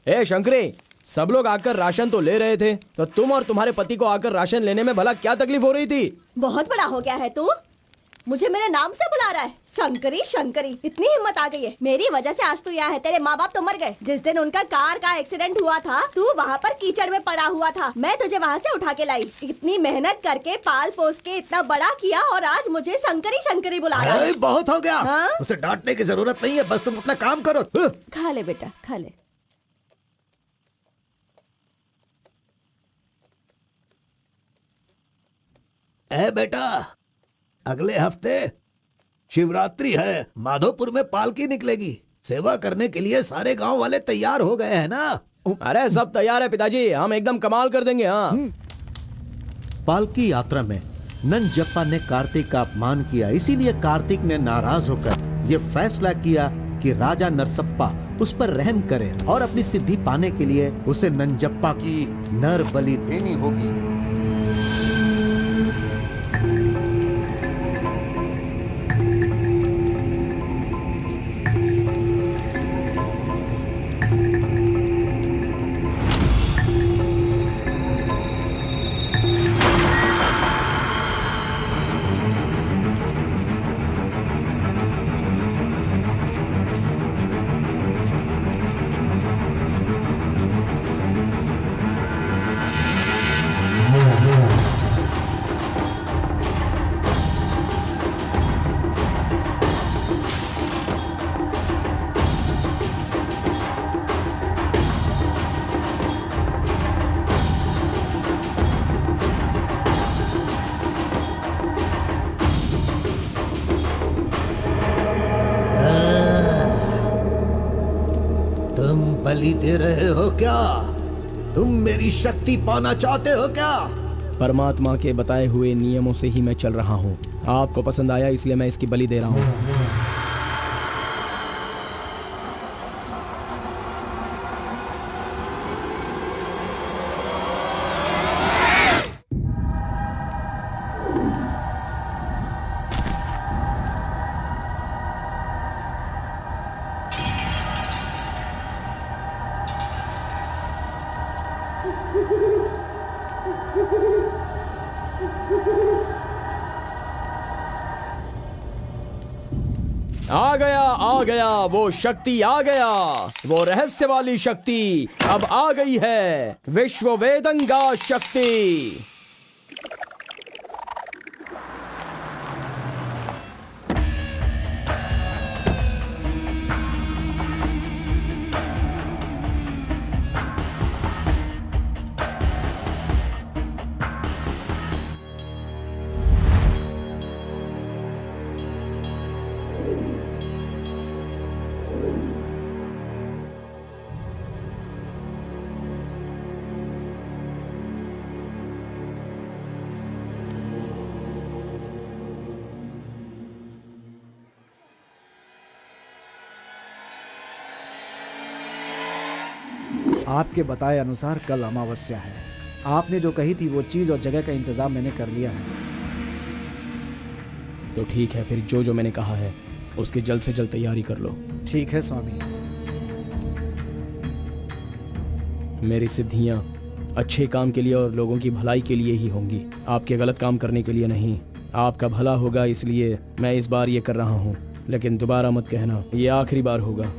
ए शंकरी, सब लोग आकर राशन तो ले रहे थे, तो तुम और तुम्हारे पति को आकर राशन लेने में भला क्या तकलीफ हो रही थी? बहुत बड़ा हो गया है तू, मुझे मेरे नाम से बुला रहा है। शंकरी शंकरी, इतनी हिम्मत आ गई है। मेरी वजह से आज तू यहाँ है। तेरे माँ बाप तो मर गए। जिस दिन उनका कार का एक्सीडेंट हुआ था, तू वहाँ पर कीचड़ में पड़ा हुआ था। मैं तुझे वहाँ से उठा के लाई। इतनी मेहनत करके पाल पोस के इतना बड़ा किया, और आज मुझे शंकरी शंकरी बुला रहा है। बहुत हो गया। हाँ? उसे डांटने की जरूरत नहीं है, बस तुम अपना काम करो। खा ले बेटा, खा ले। ए बेटा, अगले हफ्ते शिवरात्रि है, माधोपुर में पालकी निकलेगी। सेवा करने के लिए सारे गांव वाले तैयार हो गए हैं ना? अरे सब तैयार है पिताजी, हम एकदम कमाल कर देंगे। हाँ, पालकी यात्रा में नंजप्पा ने कार्तिक का अपमान किया, इसीलिए कार्तिक ने नाराज होकर ये फैसला किया कि राजा नरसप्पा उस पर रहम करे और अपनी सिद्धि पाने के लिए उसे नंजप्पा की नर बलि देनी होगी। बलि दे रहे हो क्या? तुम मेरी शक्ति पाना चाहते हो क्या? परमात्मा के बताए हुए नियमों से ही मैं चल रहा हूँ। आपको पसंद आया इसलिए मैं इसकी बलि दे रहा हूँ। आ गया वो शक्ति, आ गया वो रहस्य वाली शक्ति, अब आ गई है विश्व वेदंगा शक्ति। आपके बताए अनुसार कल अमावस्या है। आपने जो कही थी वो चीज और जगह का इंतजाम मैंने कर लिया है। तो ठीक है, फिर जो जो मैंने कहा है उसकी जल्द से जल्द तैयारी कर लो। ठीक है स्वामी। मेरी सिद्धियां अच्छे काम के लिए और लोगों की भलाई के लिए ही होंगी, आपके गलत काम करने के लिए नहीं। आपका भला होगा इसलिए मैं इस बार ये कर रहा हूँ, लेकिन दोबारा मत कहना, ये आखिरी बार होगा।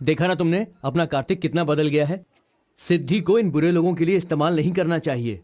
देखा ना तुमने, अपना कार्तिक कितना बदल गया है। सिद्धि को इन बुरे लोगों के लिए इस्तेमाल नहीं करना चाहिए।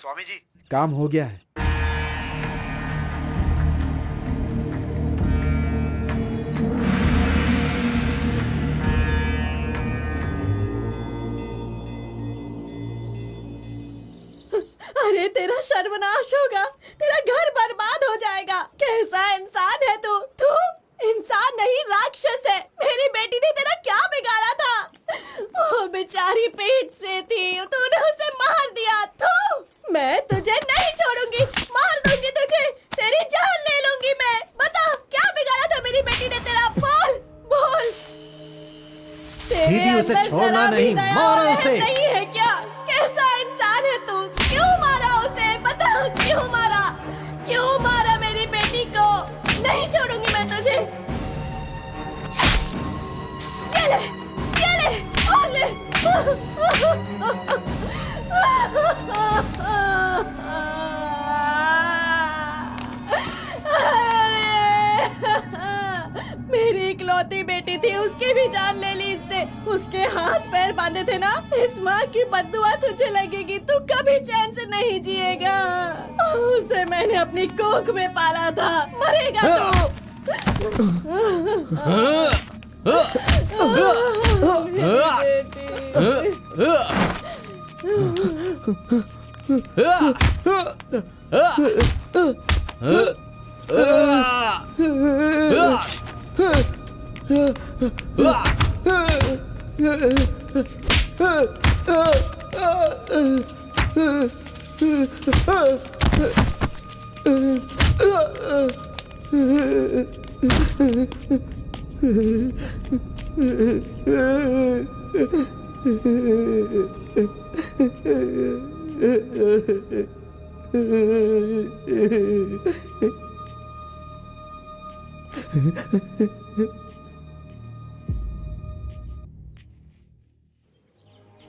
स्वामी जी, काम हो गया है। अरे तेरा सर्वनाश होगा, तेरा घर बर्बाद हो जाएगा। कैसा इंसान है तू? तू इंसान नहीं, राक्षस है। मेरी बेटी ने तेरा क्या बिगाड़ा था? वो बेचारी पेट से थी, तूने उसे मार दिया। तू, मैं तुझे नहीं छोड़ूंगी, मार दूंगी तुझे, तेरी जान ले लूंगी मैं। बता क्या बिगाड़ा था मेरी बेटी ने तेरा? बोल बोल। दीदी, उसे छोड़ना नहीं, मारो उसे। नहीं है क्या? कैसा इंसान है तू? क्यों मारा उसे? बता क्यों मारा? क्यों मारा मेरी बेटी को? नहीं छोड़ूंगी मैं तुझे। ये ले और ले। मेरी इकलौती बेटी थी, उसकी भी जान ले ली इसने। उसके हाथ पैर बांधे थे ना, इस माँ की बद्दुआ तुझे लगेगी, तू कभी चैन से नहीं जिएगा। उसे मैंने अपनी कोख में पाला था, मरेगा तू।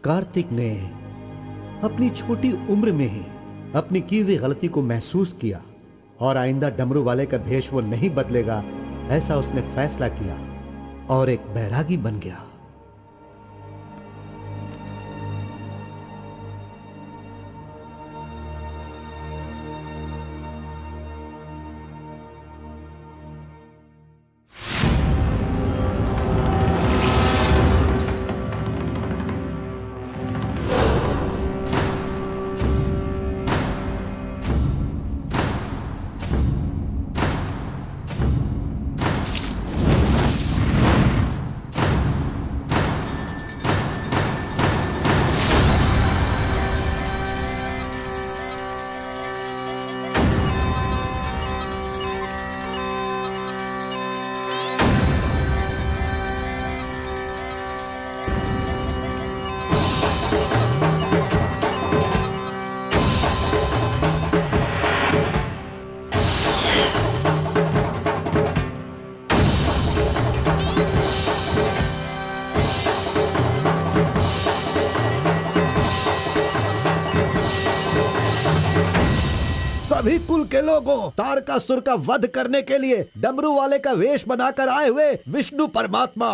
कार्तिक ने अपनी छोटी उम्र में ही अपनी की हुई गलती को महसूस किया और आइंदा डमरू वाले का भेष वो नहीं बदलेगा, ऐसा उसने फैसला किया और एक बैरागी बन गया। सभी कुल के लोगों, तारकासुर का वध करने के लिए डमरू वाले का वेश बनाकर आए हुए विष्णु परमात्मा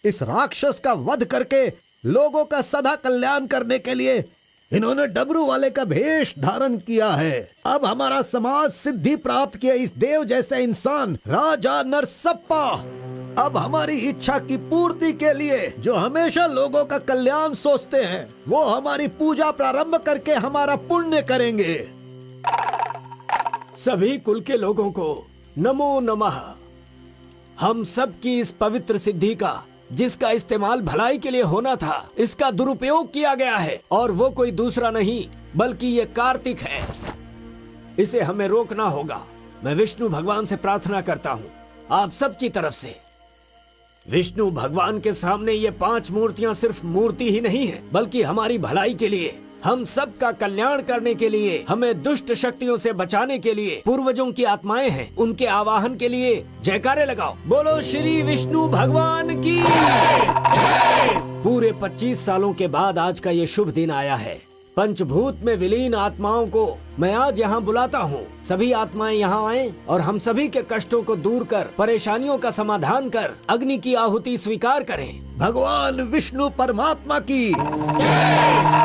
इस राक्षस का वध करके लोगों का सदा कल्याण करने के लिए इन्होंने डमरू वाले का भेष धारण किया है। अब हमारा समाज सिद्धि प्राप्त किया इस देव जैसे इंसान राजा नरसप्पा अब हमारी इच्छा की पूर्ति के लिए, जो हमेशा लोगों का कल्याण सोचते हैं, वो हमारी पूजा प्रारंभ करके हमारा पुण्य करेंगे। सभी कुल के लोगों को नमो नमः। हम सब की इस पवित्र सिद्धि का, जिसका इस्तेमाल भलाई के लिए होना था, इसका दुरुपयोग किया गया है और वो कोई दूसरा नहीं बल्कि ये कार्तिक है। इसे हमें रोकना होगा। मैं विष्णु भगवान से प्रार्थना करता हूँ आप सब की तरफ से। विष्णु भगवान के सामने ये 5 मूर्तियां सिर्फ मूर्ति ही नहीं है, बल्कि हमारी भलाई के लिए, हम सब का कल्याण करने के लिए, हमें दुष्ट शक्तियों से बचाने के लिए, पूर्वजों की आत्माएं हैं, उनके आवाहन के लिए जयकारे लगाओ। बोलो श्री विष्णु भगवान की। पूरे 25 सालों के बाद आज का ये शुभ दिन आया है। पंचभूत में विलीन आत्माओं को मैं आज यहाँ बुलाता हूँ। सभी आत्माएं यहाँ आएं और हम सभी के कष्टों को दूर कर, परेशानियों का समाधान कर, अग्नि की आहुति स्वीकार करें। भगवान विष्णु परमात्मा की जय।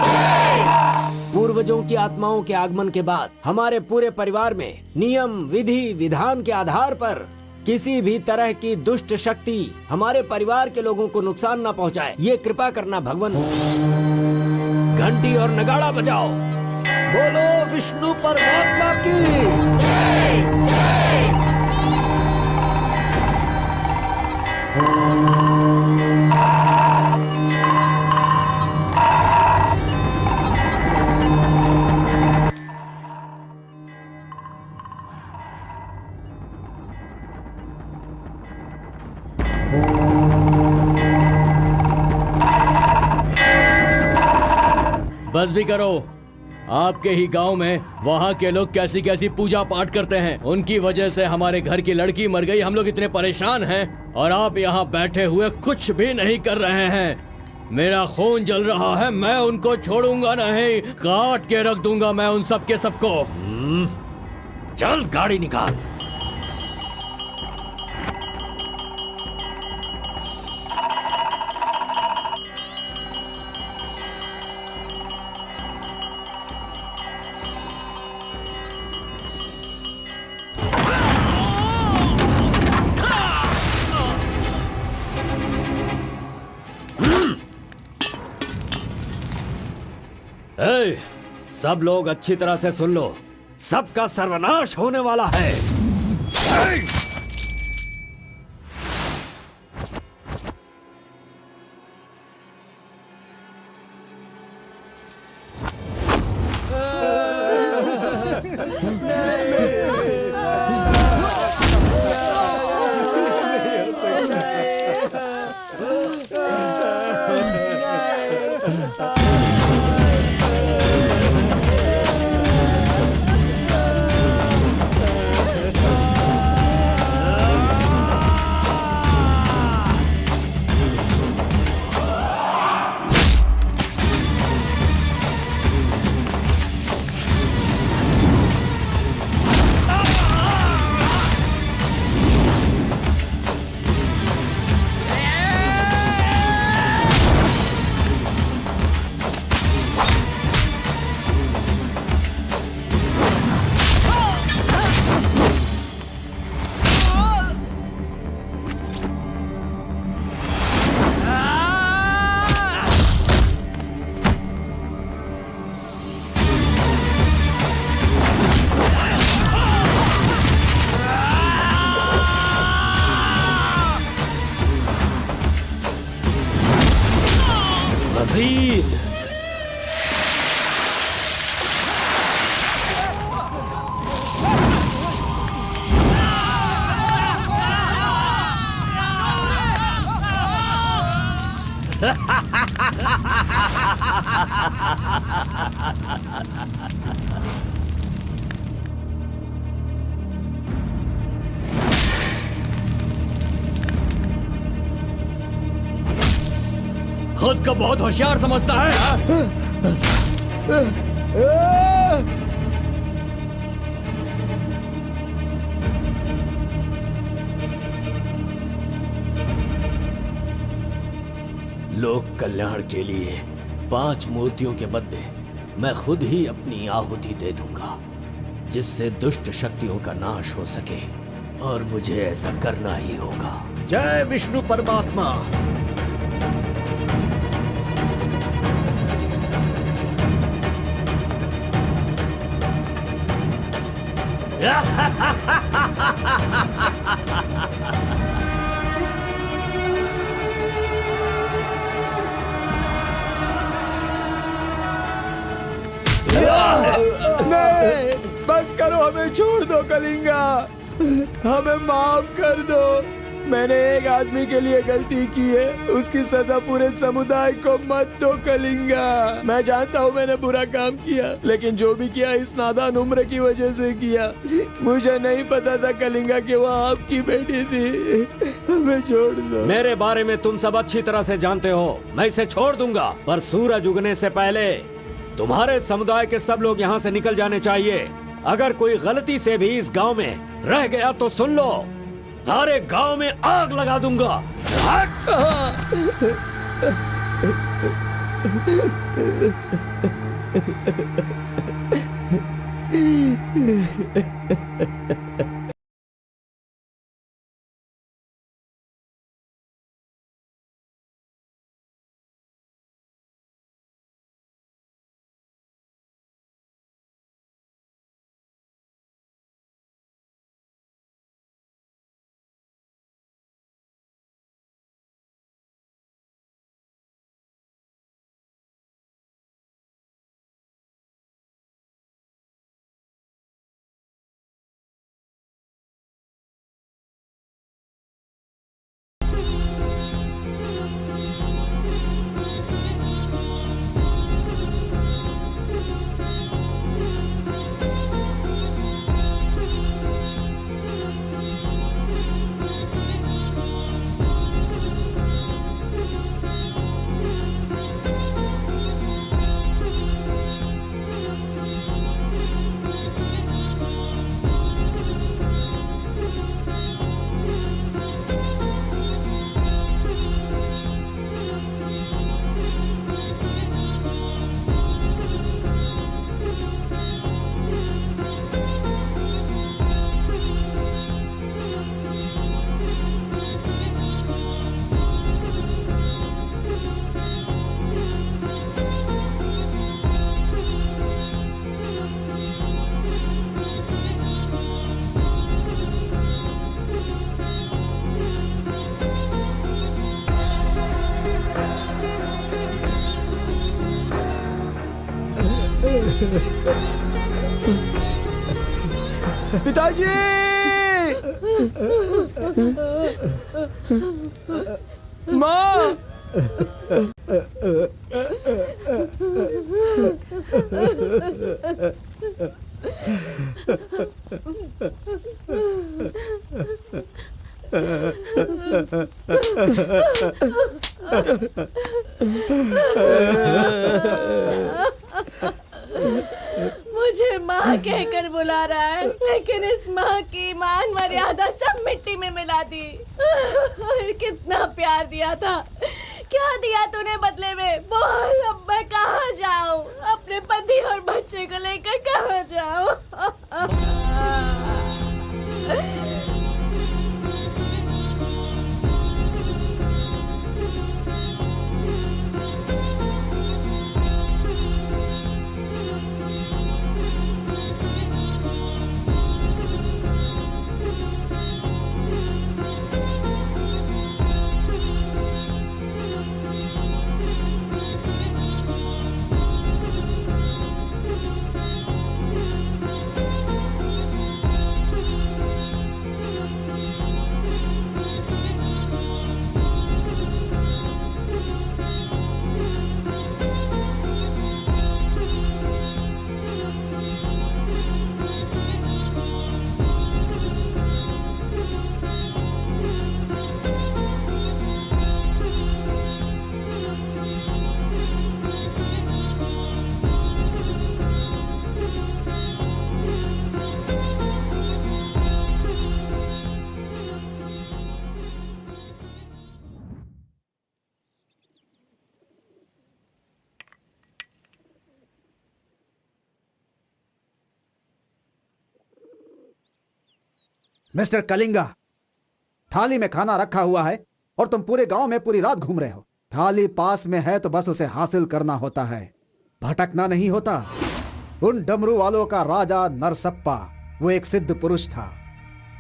पूर्वजों की आत्माओं के आगमन के बाद हमारे पूरे परिवार में नियम, विधि, विधान के आधार पर किसी भी तरह की दुष्ट शक्ति हमारे परिवार के लोगों को नुकसान न पहुंचाए, ये कृपा करना भगवान। घंटी और नगाड़ा बजाओ। बोलो विष्णु परमात्मा की। बस भी करो। आपके ही गांव में वहाँ के लोग कैसी कैसी पूजा पाठ करते हैं। उनकी वजह से हमारे घर की लड़की मर गई। हम लोग इतने परेशान हैं और आप यहाँ बैठे हुए कुछ भी नहीं कर रहे हैं। मेरा खून जल रहा है, मैं उनको छोड़ूंगा नहीं, काट के रख दूंगा मैं उन सब के सबको। चल गाड़ी निकाल। ए, सब लोग अच्छी तरह से सुन लो, सबका सर्वनाश होने वाला है। मजीद खुद को बहुत होशियार समझता है। लोक कल्याण के लिए 5 मूर्तियों के बदले मैं खुद ही अपनी आहुति दे दूंगा, जिससे दुष्ट शक्तियों का नाश हो सके, और मुझे ऐसा करना ही होगा। जय विष्णु परमात्मा। नहीं, बस करो, हमें छोड़ दो कलिंगा, हमें माफ कर दो। मैंने एक आदमी के लिए गलती की है, उसकी सजा पूरे समुदाय को मत दो कलिंगा। मैं जानता हूँ मैंने बुरा काम किया, लेकिन जो भी किया इस नादान उम्र की वजह से किया। मुझे नहीं पता था कलिंगा कि वो आपकी बेटी थी। हमें छोड़ दो। मेरे बारे में तुम सब अच्छी तरह से जानते हो, मैं इसे छोड़ दूंगा, पर सूरज उगने से पहले तुम्हारे समुदाय के सब लोग यहाँ से निकल जाने चाहिए। अगर कोई गलती से भी इस गांव में रह गया तो सुन लो, सारे गांव में आग लगा दूंगा। हट! पिताजी! माँ! मुझे माँ कहकर बुला रहा है, लेकिन इस माँ की मान मर्यादा सब मिट्टी में मिला दी। कितना प्यार दिया था, क्या दिया तूने बदले में? बोल, अब मैं कहाँ जाऊँ? अपने पति और बच्चे को लेकर कहाँ जाऊँ? मिस्टर कलिंगा, थाली में खाना रखा हुआ है और तुम पूरे गांव में पूरी रात घूम रहे हो। थाली पास में है तो बस उसे हासिल करना होता है, भटकना नहीं होता। उन डमरू वालों का राजा नरसप्पा वो एक सिद्ध पुरुष था,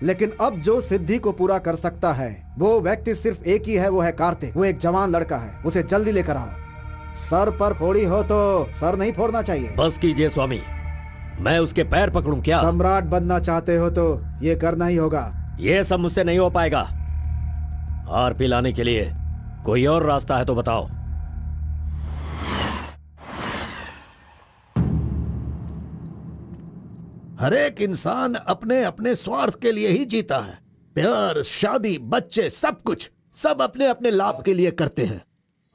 लेकिन अब जो सिद्धि को पूरा कर सकता है वो व्यक्ति सिर्फ एक ही है, वो है कार्तिक। वो एक जवान लड़का है, उसे जल्दी लेकर आओ। सर पर फोड़ी हो तो सर नहीं फोड़ना चाहिए। बस कीजिए स्वामी, मैं उसके पैर पकड़ूं क्या? सम्राट बनना चाहते हो तो ये करना ही होगा। ये सब मुझसे नहीं हो पाएगा। हार पिलाने के लिए कोई और रास्ता है तो बताओ। हर एक इंसान अपने अपने स्वार्थ के लिए ही जीता है। प्यार, शादी, बच्चे, सब कुछ सब अपने अपने लाभ के लिए करते हैं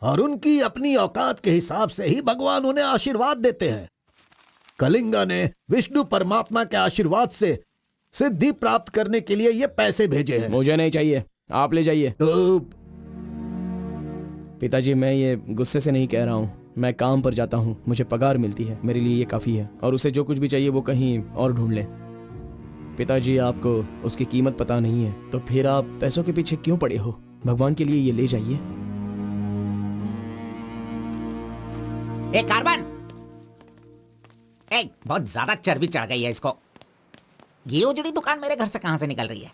और उनकी अपनी औकात के हिसाब से ही भगवान उन्हें आशीर्वाद देते हैं। कलिंगा ने विष्णु परमात्मा के आशीर्वाद से सिद्धि प्राप्त करने के लिए ये पैसे भेजे हैं। मुझे नहीं चाहिए, आप ले जाइए। तो पिताजी, मैं ये गुस्से से नहीं कह रहा हूँ। मैं काम पर जाता हूँ, मुझे पगार मिलती है, मेरे लिए ये काफी है। और उसे जो कुछ भी चाहिए वो कहीं और ढूंढ ले। पिताजी, आपको उसकी कीमत पता नहीं है, तो फिर आप पैसों के पीछे क्यों पड़े हो? भगवान के लिए ये ले जाइए। ए कार्बन, ए बहुत ज्यादा चर्बी चढ़ गई है इसको। ये उजड़ी दुकान मेरे घर से कहां से निकल रही है?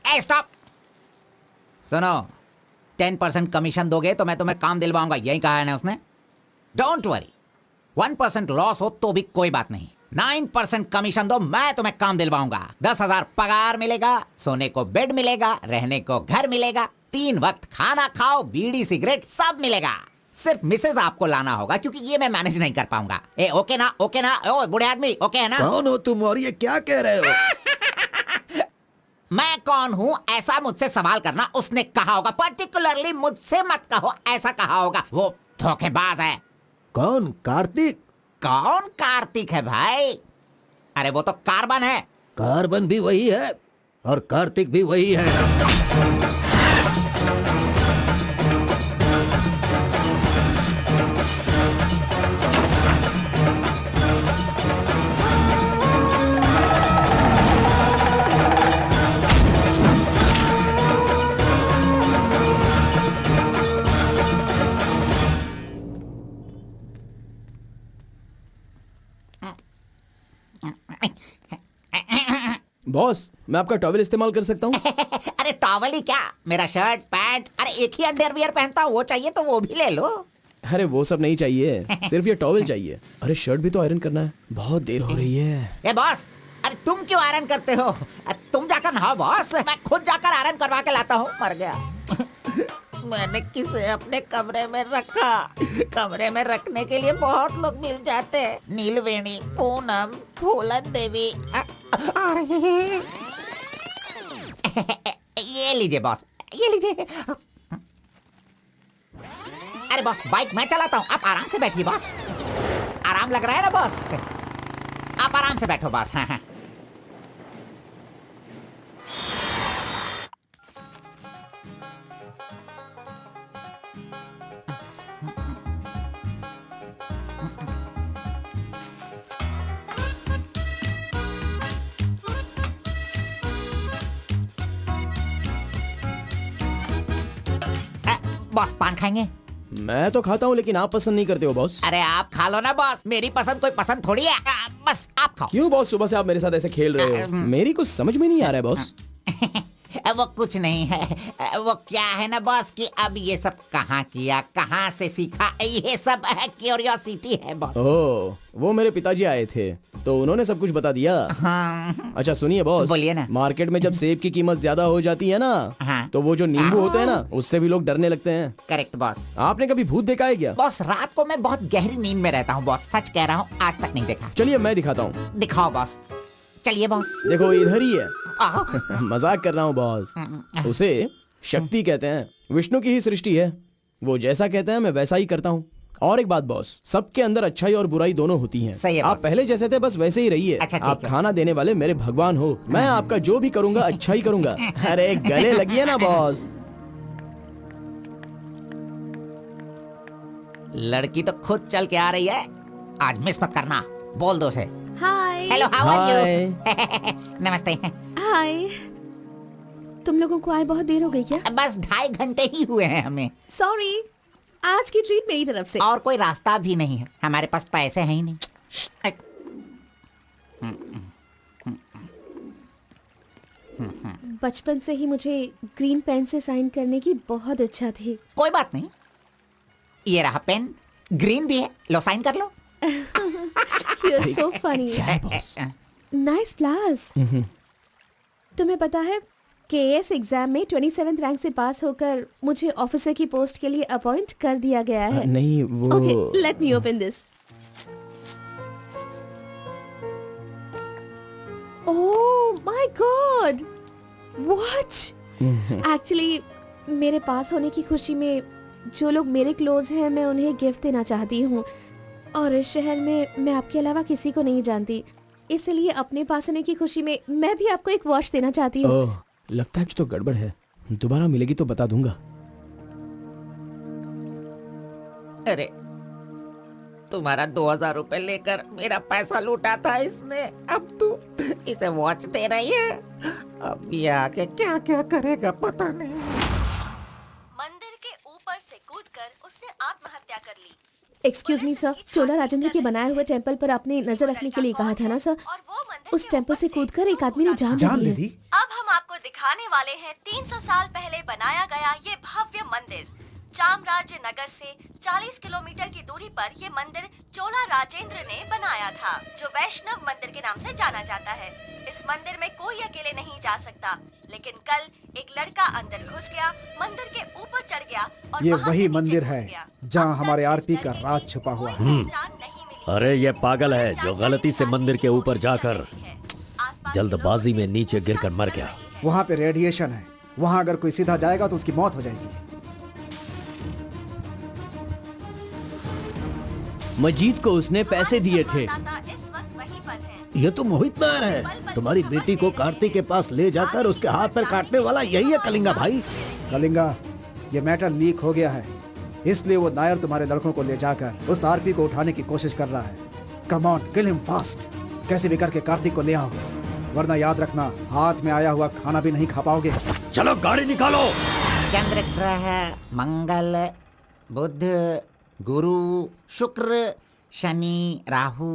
ए स्टॉप, सुनो, 10% कमीशन दोगे तो मैं तुम्हें काम दिलवाऊंगा, यही कहा है ना उसने। डोंट वरी, 1% लॉस हो तो भी कोई बात नहीं, 9% कमीशन दो, मैं तुम्हें काम दिलवाऊंगा। 10,000 पगार मिलेगा, सोने को बेड मिलेगा, रहने को घर मिलेगा, 3 वक्त खाना खाओ, बीड़ी सिगरेट सब मिलेगा। सिर्फ मिसेज आपको लाना होगा, क्योंकि ये मैं मैनेज नहीं कर पाऊंगा। ए ओके ना, ओके ना? ओ बूढ़े आदमी, ओके है ना? कौन हो तुम और ये क्या कह रहे हो? मैं कौन हूँ ऐसा मुझसे सवाल करना उसने कहा होगा। पर्टिकुलरली मुझसे मत कहो, ऐसा कहा होगा। वो धोखेबाज है। कौन? कार्तिक? कौन कार्तिक है भाई? अरे वो तो कार्बन है। कार्बन भी वही है और कार्तिक भी वही है। बॉस, मैं आपका टॉवेल इस्तेमाल कर सकता हूँ? अरे टॉवल ही क्या, मेरा शर्ट पैंट, अरे एक ही अंडरवियर पहनता हूँ, वो चाहिए तो वो भी ले लो। अरे वो सब नहीं चाहिए, सिर्फ ये टॉवेल चाहिए। अरे शर्ट भी तो आयरन करना है, बहुत देर हो रही है। ए बॉस, अरे तुम क्यों आयरन करते हो? तुम जाकर नहाओ बॉस, मैं खुद जाकर आयरन करवा के लाता हूँ। मर गया। मैंने किसे अपने कमरे में रखा? कमरे में रखने के लिए बहुत लोग मिल जाते हैं। नीलवेणी, पूनम, फूलन देवी। ये लीजिए बॉस, ये लीजिए। अरे बॉस, बाइक मैं चलाता हूँ, आप आराम से बैठिए बॉस। आराम लग रहा है ना बॉस? आप आराम से बैठो बॉस। हाँ हाँ। बॉस पान खाएंगे? मैं तो खाता हूँ, लेकिन आप पसंद नहीं करते हो बॉस। अरे आप खा लो ना बॉस, मेरी पसंद कोई पसंद थोड़ी है। बस आप खाओ। क्यों बॉस, सुबह से आप मेरे साथ ऐसे खेल रहे हो? मेरी कुछ समझ में नहीं आ रहा है बॉस। वो कुछ नहीं है, वो क्या है ना बॉस कि अब ये सब कहाँ किया, कहाँ से सीखा, ये सब क्यूरियोसिटी है बॉस। ओह, वो मेरे पिताजी आए थे तो उन्होंने सब कुछ बता दिया। हाँ। अच्छा सुनिए बॉस, बोलिए ना। मार्केट में जब सेब की कीमत ज्यादा हो जाती है ना, हाँ। तो वो जो नींबू होते हैं ना, उससे भी लोग डरने लगते हैं। Correct boss. आपने कभी भूत देखा है क्या? बॉस रात को मैं बहुत गहरी नींद में रहता हूँ बॉस, सच कह रहा हूँ, आज तक नहीं देखा। चलिए मैं दिखाता हूँ। दिखाओ बॉस, चलिए बॉस। देखो इधर ही है। आओ। मजाक कर रहा हूँ बॉस। उसे शक्ति कहते हैं, विष्णु की ही सृष्टि है। वो जैसा कहते हैं मैं वैसा ही करता हूँ। और एक बात बॉस, सबके अंदर अच्छाई और बुराई दोनों होती हैं। सही है आप बॉस। पहले जैसे थे बस वैसे ही रहिए। अच्छा, ठीक आप है। खाना देने वाले मेरे भगवान हो, मैं आपका जो भी करूंगा अच्छा ही करूंगा। अरे गले लगिए ना बॉस। लड़की तो खुद चल के आ रही है, आज मिस मत करना। बोल दो say hi. Hello, how are hi. You? नमस्ते। हाय। तुम लोगों को आए बहुत देर हो गई क्या? बस 2.5 घंटे ही हुए हैं हमें, सॉरी, आज की ट्रीट मेरी तरफ से। और कोई रास्ता भी नहीं है, हमारे पास पैसे हैं ही नहीं। बचपन से ही मुझे ग्रीन पेन से साइन करने की बहुत इच्छा थी। कोई बात नहीं, ये रहा पेन, ग्रीन भी है, लो साइन कर लो। You're so funny. Nice flowers. तुम्हें पता है केएस एग्जाम में 27th रैंक से पास होकर मुझे ऑफिसर की पोस्ट के लिए अपॉइंट कर दिया गया है। नहीं वो Okay, let me open this. Oh my God! What? Actually, मेरे पास होने की खुशी में जो लोग मेरे क्लोज हैं मैं उन्हें गिफ्ट देना चाहती हूँ, और इस शहर में मैं आपके अलावा किसी को नहीं जानती, इसलिए अपने पास होने की खुशी में मैं भी आपको एक वॉच देना चाहती हूँ। ओह, लगता है कुछ तो गड़बड़ है। दोबारा मिलेगी तो बता दूंगा। अरे तुम्हारा 2000 रुपए लेकर मेरा पैसा लूटा था इसने, अब तू इसे वॉच दे रही है। अब ये आके क्या क्या करेगा पता नहीं। मंदिर के ऊपर से कूदकर उसने आत्महत्या कर ली। एक्सक्यूज मी सर, चोला राजेंद्र के बनाए हुए टेंपल पर आपने नजर रखने के लिए कहा था ना सर? और वो मंदिर उस टेंपल से कूदकर एक आदमी ने जान ले ली। अब हम आपको दिखाने वाले हैं 300 साल पहले बनाया गया ये भव्य मंदिर। चामराज नगर से 40 किलोमीटर की दूरी पर ये मंदिर चोला राजेंद्र ने बनाया था, जो वैष्णव मंदिर के नाम से जाना जाता है। इस मंदिर में कोई अकेले नहीं जा सकता, लेकिन कल एक लड़का अंदर घुस गया, मंदिर के ऊपर चढ़ गया और ये वहां से वही नीचे मंदिर कूद है गया। जहाँ अब हमारे तक आरपी इस का लड़के राज की छुपा हुआ कोई है। पहचान नहीं मिली। अरे ये पागल है जो गलती से मंदिर के ऊपर जाकर जल्दबाजी में नीचे गिरकर मर गया। वहाँ पे रेडिएशन है, वहाँ अगर कोई सीधा जाएगा तो उसकी मौत हो जाएगी। मजीद को उसने पैसे दिए थे। इस वक्त वहीं पर हैं। ये तो मोहित नायर है। तुम्हारी बेटी को कार्तिक के पास ले जाकर उसके हाथ पर काटने वाला यही है कलिंगा भाई। कलिंगा, ये मैटर लीक हो गया है, इसलिए वो नायर तुम्हारे लड़कों को ले जाकर उस आरपी को उठाने की कोशिश कर रहा है। Come on, kill him fast. कैसे भी करके कार्तिक को ले आओ, वरना याद रखना हाथ में आया हुआ खाना भी नहीं खा पाओगे। चलो गाड़ी निकालो। चंद्र ग्रह, मंगल, बुध, गुरु, शुक्र, शनि, राहु,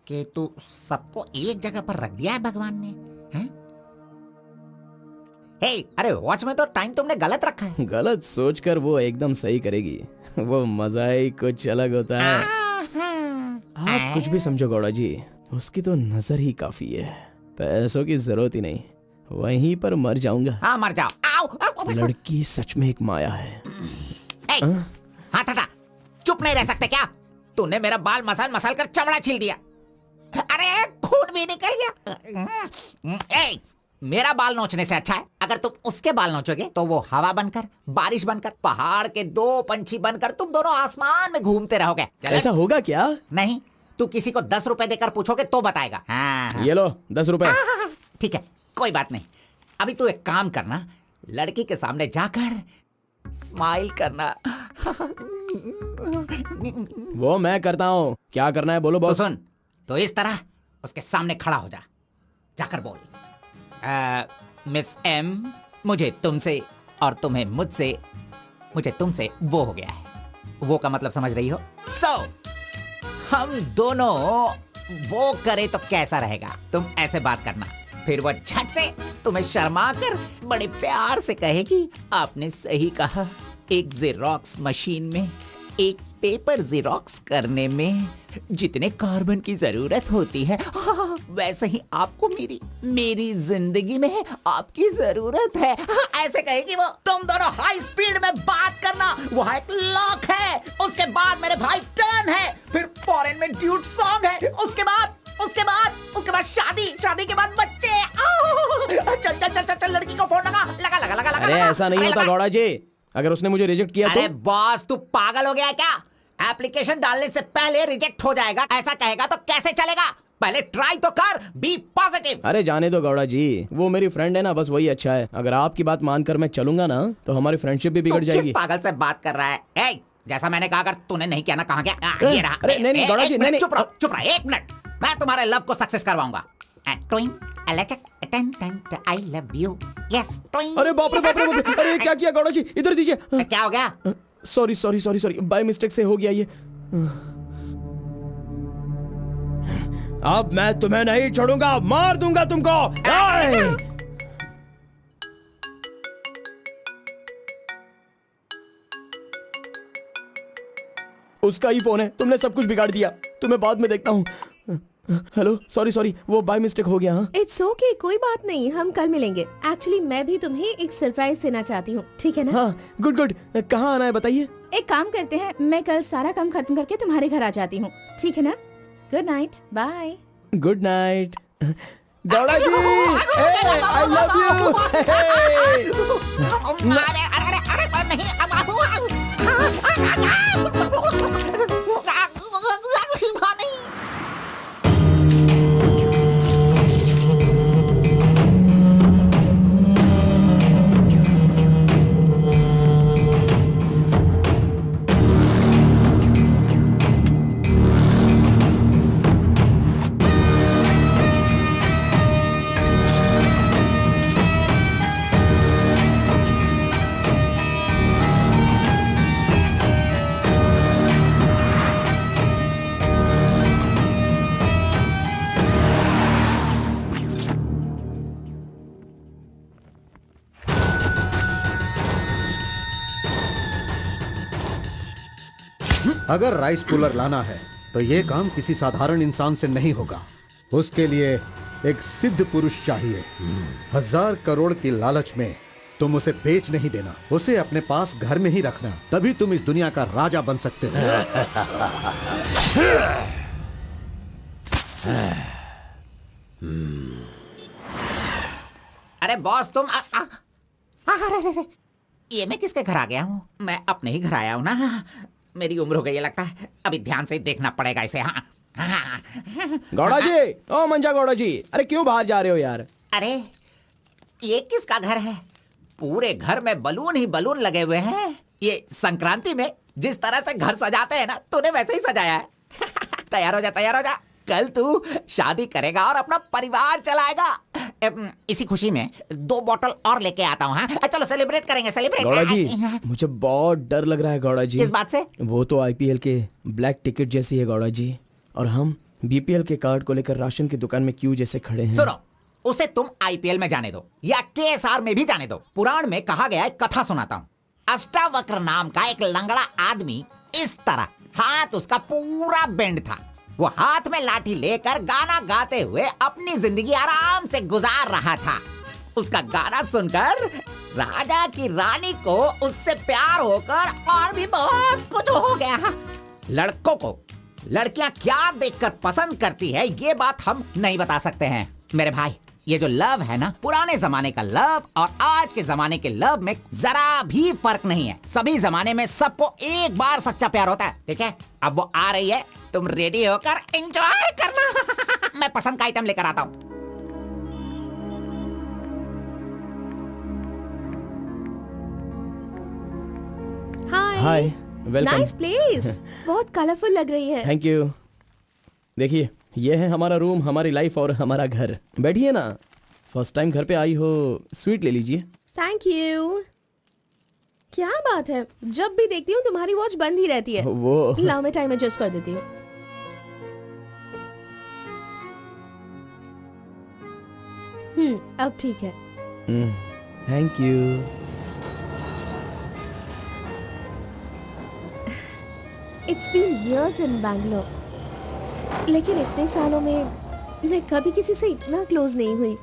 केतु, सबको एक जगह पर रख दिया है भगवान ने, हैं? हे, अरे वॉच में तो टाइम तुमने गलत रखा है। गलत सोचकर वो एकदम सही करेगी। वो मजा ही कुछ अलग होता है। आप कुछ भी समझो गौड़ा जी, उसकी तो नजर ही काफी है, पैसों की जरूरत ही नहीं। वहीं पर मर जाऊंगा। हाँ मर जाओ। आओ, आओ। लड़की सच में एक माया है। हाँ टाटा, चुप नहीं रह सकते क्या? तूने मेरा बाल मसल मसल कर चमड़ा छील दिया। अरे खून भी निकल गया। ए, मेरा बाल नोचने से अच्छा है अगर तुम उसके बाल नोचोगे तो वो हवा बनकर, बारिश बनकर, पहाड़ के 2 पंछी बनकर तुम दोनों आसमान में घूमते रहोगे। ऐसा होगा क्या? नहीं, तू किसी को 10 रुपए देकर पूछोगे तो बताएगा। हाँ। ये लो 10 रुपए। ठीक है, कोई बात नहीं। अभी तू एक काम करना, लड़की के सामने जाकर स्माइल करना। वो मैं करता हूँ, क्या करना है बोलो तो बॉस। सुन, तो इस तरह उसके सामने खड़ा हो जा, जाकर बोल, मिस एम, मुझे तुमसे और तुम्हें मुझसे, मुझे तुमसे वो हो गया है। वो का मतलब समझ रही हो? हम दोनों वो करे तो कैसा रहेगा? तुम ऐसे बात करना, फिर वो झट से तुम्हें शर्मा कर बड़े प्यार से कहेगी, आपने सही कहा, एक जेरोक्स मशीन में एक पेपर जेरोक्स करने में जितने कार्बन की जरूरत होती है, वैसे ही आपको मेरी जिंदगी में आपकी जरूरत है। ऐसे कहेगी वो। तुम दोनों हाई स्पीड में बात करना, वहाँ एक लॉक है, उसके बाद मेरे भाई टर्न है, फिर फॉरेन में ड्यूट सॉन्ग है, उसके बाद शादी के बाद बच्चे। चल लड़की को फोन लगा। अरे ऐसा नहीं होता गौड़ा जी, अगर उसने मुझे रिजेक्ट किया अरे तो? बॉस, तू पागल हो गया है क्या? एप्लीकेशन डालने से पहले रिजेक्ट हो जाएगा, ऐसा कहेगा तो कैसे चलेगा? पहले ट्राई तो कर, बी पॉजिटिव। अरे जाने दो गौड़ा जी, वो मेरी फ्रेंड है ना, बस वही अच्छा है। अगर आपकी बात मानकर मैं चलूंगा ना तो हमारी फ्रेंडशिप भी बिगड़ जाएगी। किस पागल से बात कर रहा है? ए, जैसा मैंने कहा, अगर तूने नहीं किया ना, कहां गया? ये रहा। अरे नहीं गौड़ा जी, नहीं। चुप रहो, 1 मिनट, मैं तुम्हारे लव को सक्सेस करवाऊंगा। I love you. Yes. अरे बाप रे, अरे क्या किया गौड़ा जी? इधर दीजिए। क्या हो गया? सॉरी, बाय मिस्टेक से हो गया ये। अब मैं तुम्हें नहीं छोड़ूंगा, मार दूंगा तुमको। उसका ही फोन है, तुमने सब कुछ बिगाड़ दिया। तुम्हें बाद में देखता हूँ। हेलो, सॉरी, वो बाय मिस्टेक हो गया। हाँ इट्स ओके, कोई बात नहीं, हम कल मिलेंगे। एक्चुअली मैं भी तुम्हें एक सरप्राइज देना चाहती हूँ, ठीक है ना? हाँ, गुड। कहाँ आना है बताइए? एक काम करते हैं, मैं कल सारा काम खत्म करके तुम्हारे घर आ जाती हूँ, ठीक है ना? Good night, bye. Good night Gowda ji, I love you. अरे नहीं, अगर राइस कूलर लाना है तो ये काम किसी साधारण इंसान से नहीं होगा। उसके लिए एक सिद्ध पुरुष चाहिए। 1000 करोड़ की लालच में तुम उसे बेच नहीं देना, उसे अपने पास घर में ही रखना, तभी तुम इस दुनिया का राजा बन सकते हो। अरे बॉस तुम अरे, ये मैं किसके घर आ गया हूँ? मैं अपने ही घर आया हूँ ना। मेरी उम्र हो गई है लगता है, अभी ध्यान से देखना पड़ेगा इसे। हाँ गौड़ा जी, ओ मंजा गौड़ा जी, अरे क्यों बाहर जा रहे हो यार? अरे ये किसका घर है? पूरे घर में बलून ही बलून लगे हुए हैं। ये संक्रांति में जिस तरह से घर सजाते हैं ना, तूने वैसे ही सजाया है। तैयार हो जा, तैयार हो जा। कल तू शादी करेगा और अपना परिवार चलाएगा। इसी खुशी में 2 बॉटल और लेके आता हूँ। हाँ चलो सेलिब्रेट करेंगे, सेलिब्रेट। गौड़ा जी, मुझे बहुत डर लग रहा है गौड़ा जी। किस बात से? वो तो आईपीएल के ब्लैक टिकट जैसी है गौड़ा जी, और हम बीपीएल के कार्ड को लेकर राशन की दुकान में क्यों जैसे खड़े हैं। सुनो, उसे तुम आईपीएल में जाने दो या केएसआर में भी जाने दो। पुराण में कहा गया है, कथा सुनाता हूँ। अष्टावक्र नाम का एक लंगड़ा आदमी, इस तरह हाथ उसका पूरा बेंड था। वो हाथ में लाठी लेकर गाना गाते हुए अपनी जिंदगी आराम से गुजार रहा था। उसका गाना सुनकर राजा की रानी को उससे प्यार होकर और भी बहुत कुछ हो गया। लड़कों को लड़कियां क्या देखकर पसंद करती है, ये बात हम नहीं बता सकते हैं मेरे भाई। ये जो लव है ना, पुराने जमाने का लव और आज के जमाने के लव में जरा भी फर्क नहीं है। सभी जमाने में सबको एक बार सच्चा प्यार होता है, ठीक है? अब वो आ रही है, तुम रेडी होकर एंजॉय करना। मैं पसंद का आइटम लेकर आता हूँ। हाय, वेलकम। नाइस प्लेस, बहुत कलरफुल लग रही है। Thank you. देखिए, ये है हमारा रूम, हमारी लाइफ और हमारा घर। बैठिए ना, फर्स्ट टाइम घर पे आई हो, स्वीट ले लीजिए। Thank you. क्या बात है, जब भी देखती हूँ तुम्हारी वॉच बंद ही रहती है। वो लाओ मैं टाइम एडजस्ट कर देती हूँ। अब ठीक है। Thank you. It's been years in Bangalore, लेकिन इतने सालों में मैं कभी किसी से इतना क्लोज नहीं हुई।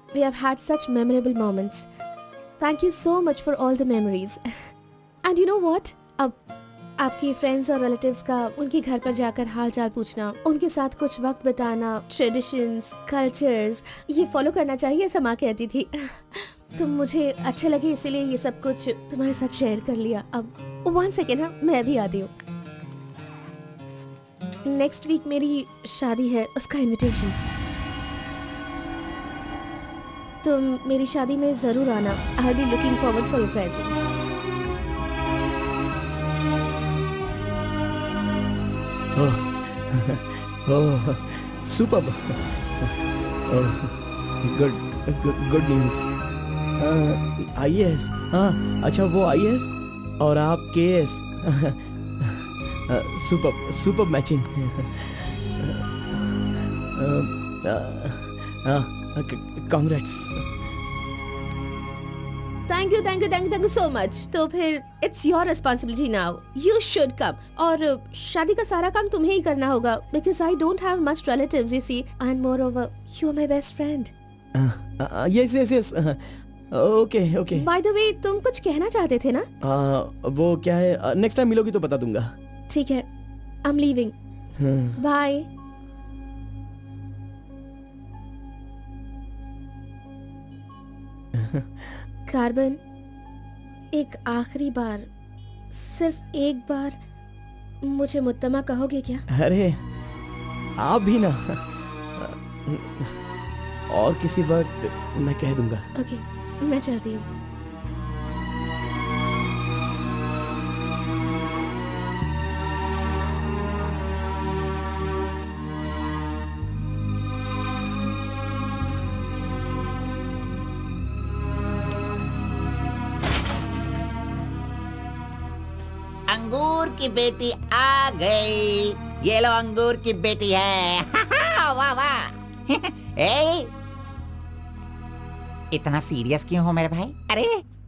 We have had such memorable moments. Thank you so much for all the memories. And you know what? अब आपके फ्रेंड्स और रिलेटिव्स का उनके घर पर जाकर हाल चाल पूछना, उनके साथ कुछ वक्त बिताना, ट्रेडिशंस, कल्चर्स, ये फॉलो करना चाहिए, ऐसा माँ कहती थी। तो मुझे अच्छे लगे, इसीलिए ये सब कुछ तुम्हारे साथ शेयर कर लिया। अब 1 सेकेंड, हाँ मैं भी आती हूँ। नेक्स्ट वीक मेरी शादी है, उसका इनविटेशन। तुम मेरी शादी में जरूर आना। I will be looking forward for your presence. Oh, superb. Good news. IAS, हाँ अच्छा, वो आईएएस और आप KS. Superb matching. Congrats. Thank you so much. तो फिर it's your responsibility now, you should come. और शादी का सारा काम तुम्हें ही करना होगा, because I don't have much relatives, you see, and moreover you are my best friend. Yes. Okay. By the way, तुम कुछ कहना चाहते थे ना? वो क्या है, नेक्स्ट टाइम मिलोगी तो बता दूंगा। ठीक है, I am leaving, bye. Carbon, एक आखिरी बार, सिर्फ एक बार मुझे मुत्तमा कहोगे क्या? अरे आप भी ना, और किसी वक्त मैं कह दूंगा। ओके, मैं चलती हूँ। अंगूर की बेटी आ गई। ये लो अंगूर की बेटी है। वाह वाह। ए, इतना सीरियस क्यों हो मेरे भाई? अरे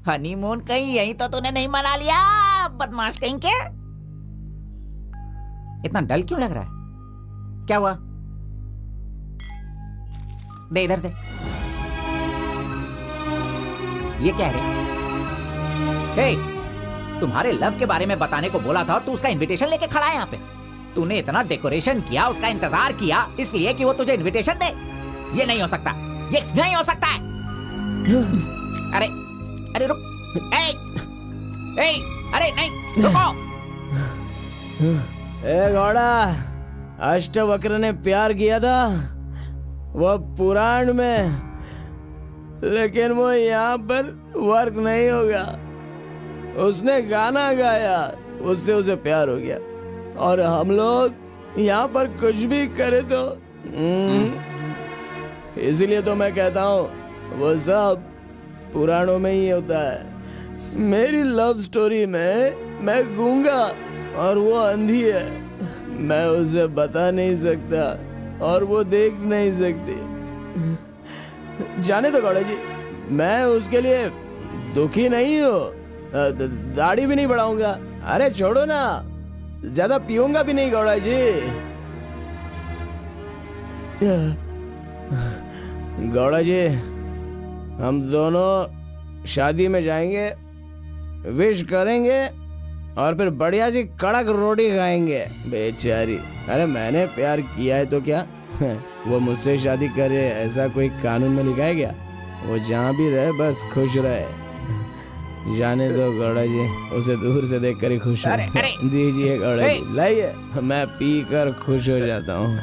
हनीमून कहीं यहीं तो तूने नहीं मना लिया, बदमाश कहीं के? इतना डल क्यों लग रहा है? क्या हुआ? दे इधर दे। ये क्या है? हे, तुम्हारे लव के बारे में बताने को बोला था और तू उसका इनविटेशन लेके खड़ा है यहाँ पे। तूने इतना डेकोरेशन किया, उसका इंतजार किया इसलिए कि वो तुझे इनविटेशन दे। ये नहीं हो सकता, ये नहीं हो सकता है। अरे अरे रुक, अरे नहीं रुको। ए घोड़ा, अष्टवक्र ने प्यार किया था वो पुराण में, लेकिन वो यहाँ पर वर्क नहीं होगा। उसने गाना गाया, उससे उसे प्यार हो गया, और हम लोग यहाँ पर कुछ भी करे तो इसीलिए तो मैं कहता हूँ वो सब पुराणों में ही होता है। मेरी लव स्टोरी में मैं गूंगा और वो अंधी है। मैं उसे बता नहीं सकता और वो देख नहीं सकती। जाने दो गौड़ा जी, मैं उसके लिए दुखी नहीं हूँ, दाढ़ी भी नहीं बढ़ाऊंगा। अरे छोड़ो ना, ज्यादा पीऊंगा भी नहीं गौड़ा जी। गौड़ा जी, हम दोनों शादी में जाएंगे, विश करेंगे और फिर बढ़िया सी कड़क रोटी खाएंगे। बेचारी, अरे मैंने प्यार किया है तो क्या वो मुझसे शादी करे ऐसा कोई कानून में लिखा है क्या? वो जहाँ भी रहे बस खुश रहे। जाने दो गौड़ा जी, उसे दूर से देखकर ही खुश हो। दीजिए गौड़ा जी, लाइए, मैं पी कर खुश हो जाता हूँ।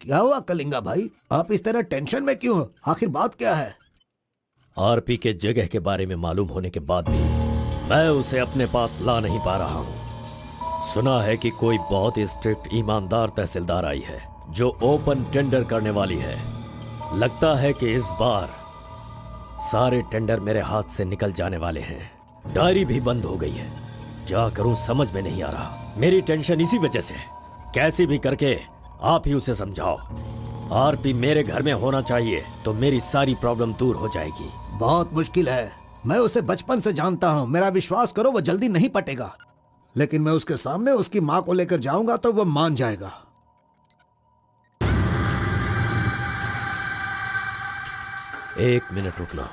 क्या हुआ कलिंगा भाई, आप इस तरह टेंशन में क्यों हो? आखिर बात क्या है? आरपी के जगह के बारे में मालूम होने के बाद भी मैं उसे अपने पास ला नहीं पा रहा हूँ। सुना है कि कोई बहुत ही स्ट्रिक्ट ईमानदार तहसीलदार आई है जो ओपन टेंडर करने वाली है। लगता है कि इस बार सारे टेंडर मेरे हाथ से निकल जाने वाले हैं। डायरी भी बंद हो गई है। क्या करूं समझ में नहीं आ रहा। मेरी टेंशन इसी वजह से है। कैसे भी करके आप ही उसे समझाओ। आरपी मेरे घर में होना चाहिए तो मेरी सारी प्रॉब्लम दूर हो जाएगी। बहुत मुश्किल है। मैं उसे बचपन से जानता हूँ। मेरा विश्वास करो, वो जल्दी नहीं पटेगा। लेकिन मैं उसके सामने उसकी माँ को लेकर जाऊंगा तो वो मान जाएगा। एक मिनट रुकना।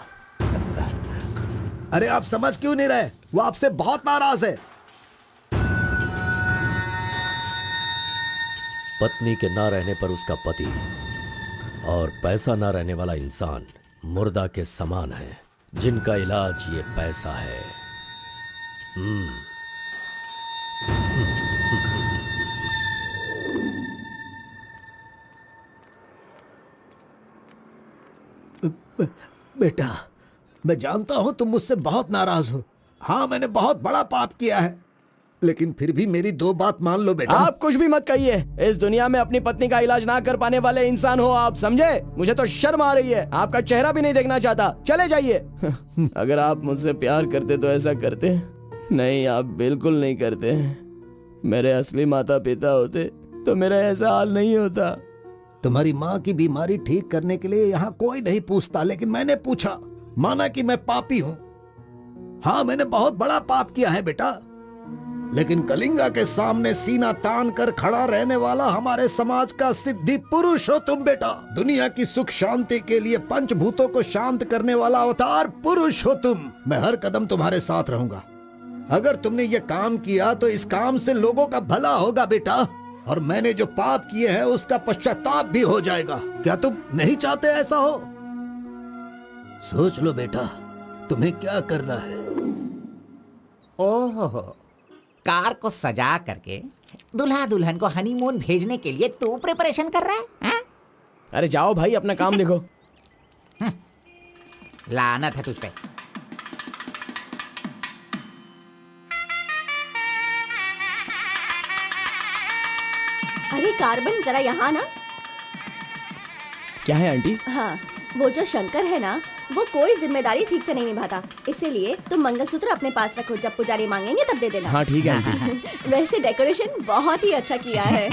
अरे आप समझ क्यों नहीं रहे? वो आपसे बहुत नाराज है। पत्नी के ना रहने पर उसका पति और पैसा ना रहने वाला इंसान मुर्दा के समान है, जिनका इलाज ये पैसा है। बेटा, मैं जानता हूं तुम मुझसे बहुत नाराज हो। हाँ, मैंने बहुत बड़ा पाप किया है, लेकिन फिर भी मेरी दो बात मान लो बेटा। आप कुछ भी मत कहिए। इस दुनिया में अपनी पत्नी का इलाज ना कर पाने वाले इंसान हो आप, समझे? मुझे तो शर्म आ रही है। आपका चेहरा भी नहीं देखना चाहता। चले जाइए। अगर आप मुझसे प्यार करते तो ऐसा करते। नहीं, आप बिल्कुल नहीं करते। मेरे असली माता पिता होते तो मेरा ऐसा हाल नहीं होता। तुम्हारी माँ की बीमारी ठीक करने के लिए यहाँ कोई नहीं पूछता, लेकिन मैंने पूछा। माना कि मैं पापी हूँ। हाँ, मैंने बहुत बड़ा पाप किया है बेटा, लेकिन कलिंगा के सामने सीना तान कर खड़ा रहने वाला हमारे समाज का सिद्धि पुरुष हो तुम बेटा। दुनिया की सुख शांति के लिए पंचभूतों को शांत करने वाला अवतार पुरुष हो तुम। मैं हर कदम तुम्हारे साथ रहूंगा। अगर तुमने ये काम किया तो इस काम से लोगों का भला होगा बेटा, और मैंने जो पाप किए हैं उसका पश्चाताप भी हो जाएगा। क्या तुम नहीं चाहते ऐसा हो? सोच लो बेटा, तुम्हें क्या करना है। ओहो, कार को सजा करके दुल्हा दुल्हन को हनीमून भेजने के लिए तू प्रिपरेशन कर रहा है, हा? अरे जाओ भाई, अपना काम देखो। लानत है तुझ पे। अरे कार्बन, जरा यहाँ ना। क्या है आंटी? हाँ, वो जो शंकर है ना, वो कोई जिम्मेदारी ठीक से नहीं निभाता। इसीलिए तुम मंगलसूत्र अपने पास रखो, जब पुजारी मांगेंगे तब दे देना। हाँ ठीक है आंटी। वैसे डेकोरेशन बहुत ही अच्छा किया है।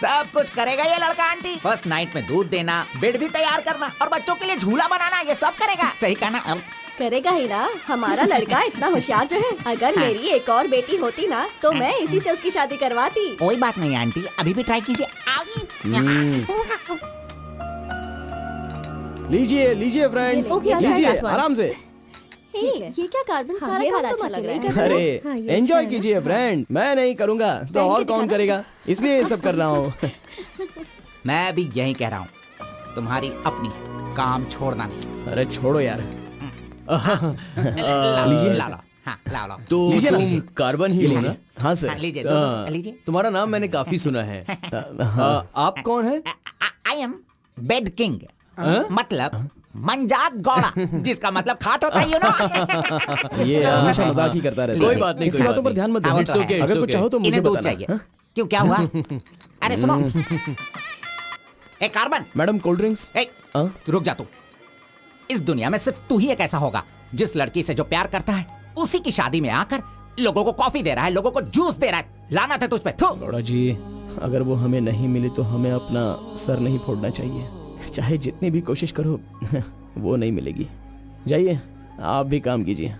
सब कुछ करेगा ये लड़का आंटी। फर्स्ट नाइट में दूध देना, बेड भी तैयार करना और बच्चों के लिए झूला बनाना, ये सब करेगा। सही कहा ना? करेगा ही ना, हमारा लड़का इतना होशियार जो है। अगर मेरी एक और बेटी होती ना तो मैं इसी से उसकी शादी करवाती। कोई बात नहीं आंटी, अभी भी ट्राई कीजिए। लीजिए लीजिए फ्रेंड्स, ओके, लीजिए आराम से। ये क्या कार्बन सारा ये खाना वाला तो अच्छा लग लग रहा रहा है। अरे हाँ, ये एंजॉय अच्छा है। कीजिए फ्रेंड्स, मैं नहीं करूँगा तो पहन और के कौन दिखाना। करेगा, इसलिए ये सब कर रहा हूँ। मैं भी यही कह रहा हूँ, तुम्हारी अपनी काम छोड़ना नहीं। अरे छोड़ो यार। लीजिए, ला लो। हाँ, ला लो। तो लीजिए ना, तुम लीजिए। कार्बन ही हो ना? हाँ सर। हाँ, लीजिए, दो, लीजिए। तुम्हारा नाम मैंने काफी सुना है। आप कौन है? आई एम बेड किंग, मतलब मंजात गौड़ा, जिसका मतलब खाट होता है, यू नो। ये हमेशा मजाक ही करता रहता है। कोई बात नहीं, इसकी कोई बातों बात पर ध्यान मत नहीं। देना। It's okay, अगर कुछ चाहो तो मुझे इन्हें दूध बताना। चाहिए। हाँ? क्यों, क्या हुआ? अरे सुनो, ए कार्बन, मैडम कोल्ड ड्रिंक्स। ए रुक जा तू। इस दुनिया में सिर्फ तू ही एक ऐसा होगा जिस लड़की से जो प्यार करता है उसी की शादी में आकर लोगों को कॉफी दे रहा है, लोगों को जूस दे रहा है। लानत है तुझ पे। थू। गौड़ा जी, अगर वो हमें नहीं मिली तो हमें अपना सर नहीं फोड़ना चाहिए। चाहे जितनी भी कोशिश करो वो नहीं मिलेगी। जाइए, आप भी काम कीजिए।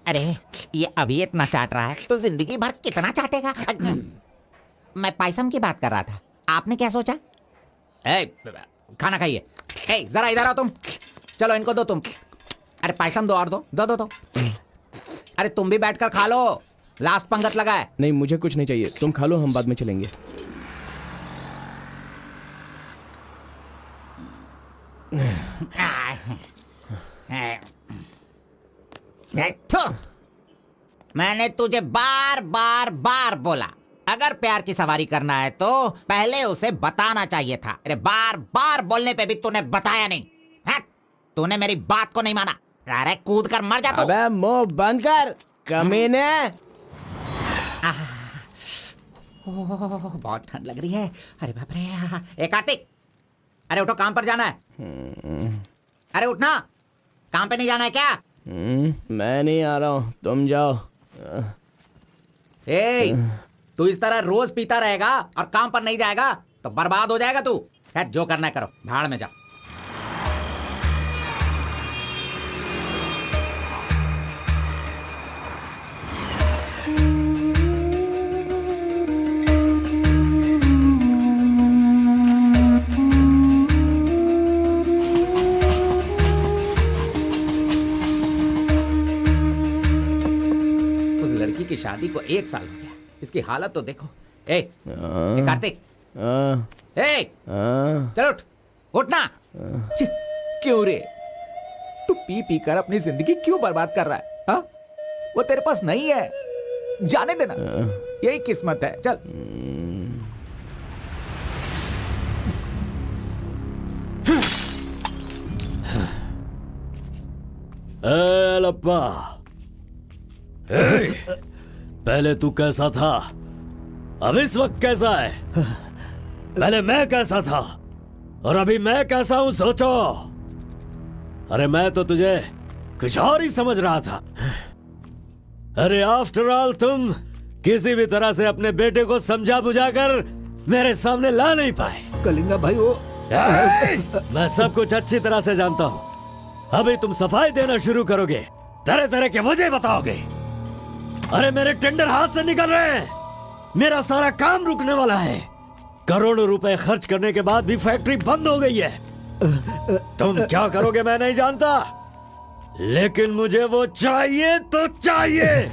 अरे ये अभी इतना चाट रहा है तो जिंदगी भर कितना चाटेगा। मैं पायसम की बात कर रहा था, आपने क्या सोचा? खाना खाइए। जरा इधर आओ तुम। चलो इनको दो तुम। अरे पायसम दो और दो दो दो दो। अरे तुम भी बैठकर खा लो, लास्ट पंगत लगा है। नहीं, मुझे कुछ नहीं चाहिए, तुम खा लो, हम बाद में चलेंगे। मैंने तुझे बार बार बार बोला, अगर प्यार की सवारी करना है तो पहले उसे बताना चाहिए था। अरे बार बार बोलने पे भी तूने बताया नहीं। हट, तूने मेरी बात को नहीं माना। अरे कूद कर मर जा तू। अबे मुंह बंद कर कमीने। बहुत ठंड लग रही है। अरे बाप रे। कार्तिक, अरे उठो, काम पर जाना है। अरे उठना, काम पे नहीं जाना है क्या? मैं नहीं आ रहा हूँ, तुम जाओ। तू इस तरह रोज पीता रहेगा और काम पर नहीं जाएगा तो बर्बाद हो जाएगा तू। खैर जो करना है करो, भाड़ में जाओ। की शादी को 1 साल हो गया, इसकी हालत तो देखो। कार्तिक, चलो उठ, उठना। क्यों रे, तू पी पी कर अपनी जिंदगी क्यों बर्बाद कर रहा है? हा? वो तेरे पास नहीं है, जाने देना, यही किस्मत है। चल। लप्पा, पहले तू कैसा था, अब इस वक्त कैसा है? पहले मैं कैसा था और अभी मैं कैसा हूं, सोचो। अरे मैं तो तुझे कुछ और ही समझ रहा था। अरे आफ्टर ऑल तुम किसी भी तरह से अपने बेटे को समझा बुझाकर मेरे सामने ला नहीं पाए। कलिंगा भाई, वो मैं सब कुछ अच्छी तरह से जानता हूं। अभी तुम सफाई देना शुरू करोगे, तरह तरह के वजह बताओगे। अरे मेरे टेंडर हाथ से निकल रहे हैं, मेरा सारा काम रुकने वाला है। करोड़ों रुपए खर्च करने के बाद भी फैक्ट्री बंद हो गई है। तुम क्या करोगे मैं नहीं जानता, लेकिन मुझे वो चाहिए तो चाहिए।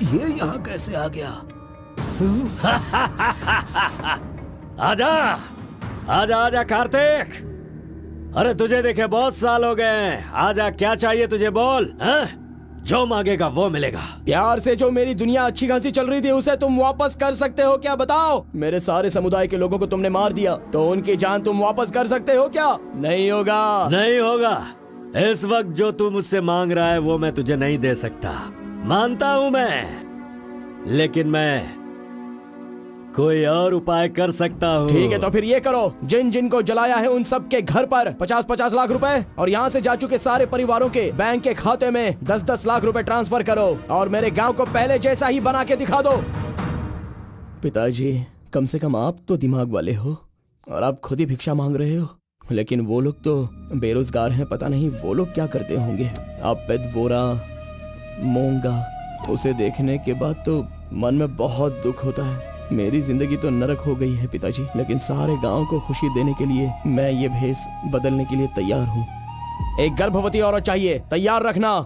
ये यहाँ कैसे आ गया? आजा आजा आजा कार्तिक, अरे तुझे देखे बहुत साल हो गए, आजा क्या चाहिए तुझे बोल, हैं? जो मांगेगा वो मिलेगा। प्यार से जो मेरी दुनिया अच्छी खासी चल रही थी उसे तुम वापस कर सकते हो क्या, बताओ? मेरे सारे समुदाय के लोगों को तुमने मार दिया, तो उनकी जान तुम वापस कर सकते हो क्या? नहीं होगा। नहीं होगा। इस वक्त जो तू मुझसे मांग रहा है वो मैं तुझे नहीं दे सकता, मानता हूं मैं, लेकिन मैं कोई और उपाय कर सकता हूँ। ठीक है, तो फिर ये करो, जिन जिन को जलाया है उन सब के घर पर 50-50 लाख रुपए और यहाँ से जा चुके सारे परिवारों के बैंक के खाते में 10-10 लाख रुपए ट्रांसफर करो और मेरे गांव को पहले जैसा ही बना के दिखा दो। पिताजी, कम से कम आप तो दिमाग वाले हो और आप खुद ही भिक्षा मांग रहे हो, लेकिन वो लोग तो बेरोजगार हैं, पता नहीं वो लोग क्या करते होंगे। आप पेदवोरा मोंगा, उसे देखने के बाद तो मन में बहुत दुख होता है। मेरी जिंदगी तो नरक हो गई है पिताजी, लेकिन सारे गांव को खुशी देने के लिए मैं ये भेष बदलने के लिए तैयार हूँ। एक गर्भवती औरत चाहिए, तैयार रखना।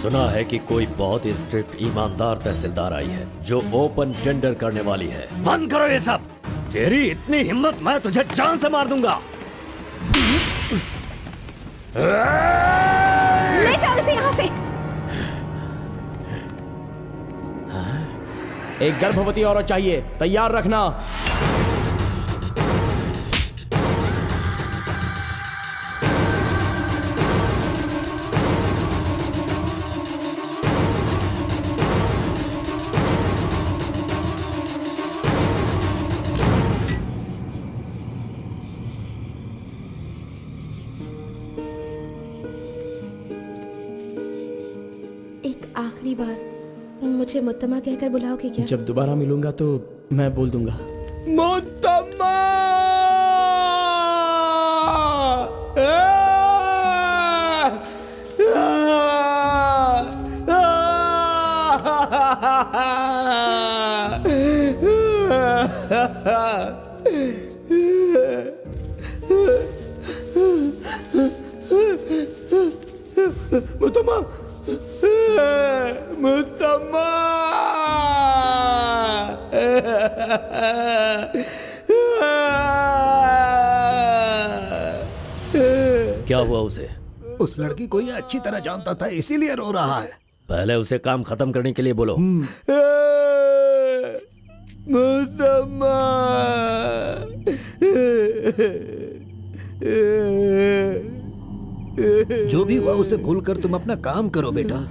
सुना है कि कोई बहुत ही स्ट्रिक्ट ईमानदार तहसीलदार आई है जो ओपन टेंडर करने वाली है। बंद करो ये सब। तेरी इतनी हिम्मत, मैं तुझे जान से मार दूंगा। ले जाओ इसे यहाँ से। एक गर्भवती औरत चाहिए, तैयार रखना। एक आखिरी बार मुझे मुत्तमा कहकर बुलाओगे क्या? जब दोबारा मिलूंगा तो मैं बोल दूंगा। मुत्तम्मा! मुत्तम्मा! मुत्तम्मा! क्या हुआ उसे? उस लड़की को ये अच्छी तरह जानता था, इसीलिए रो रहा है। पहले उसे काम खत्म करने के लिए बोलो। मुत्तम्मा! जो भी हुआ उसे भूलकर तुम अपना काम करो बेटा।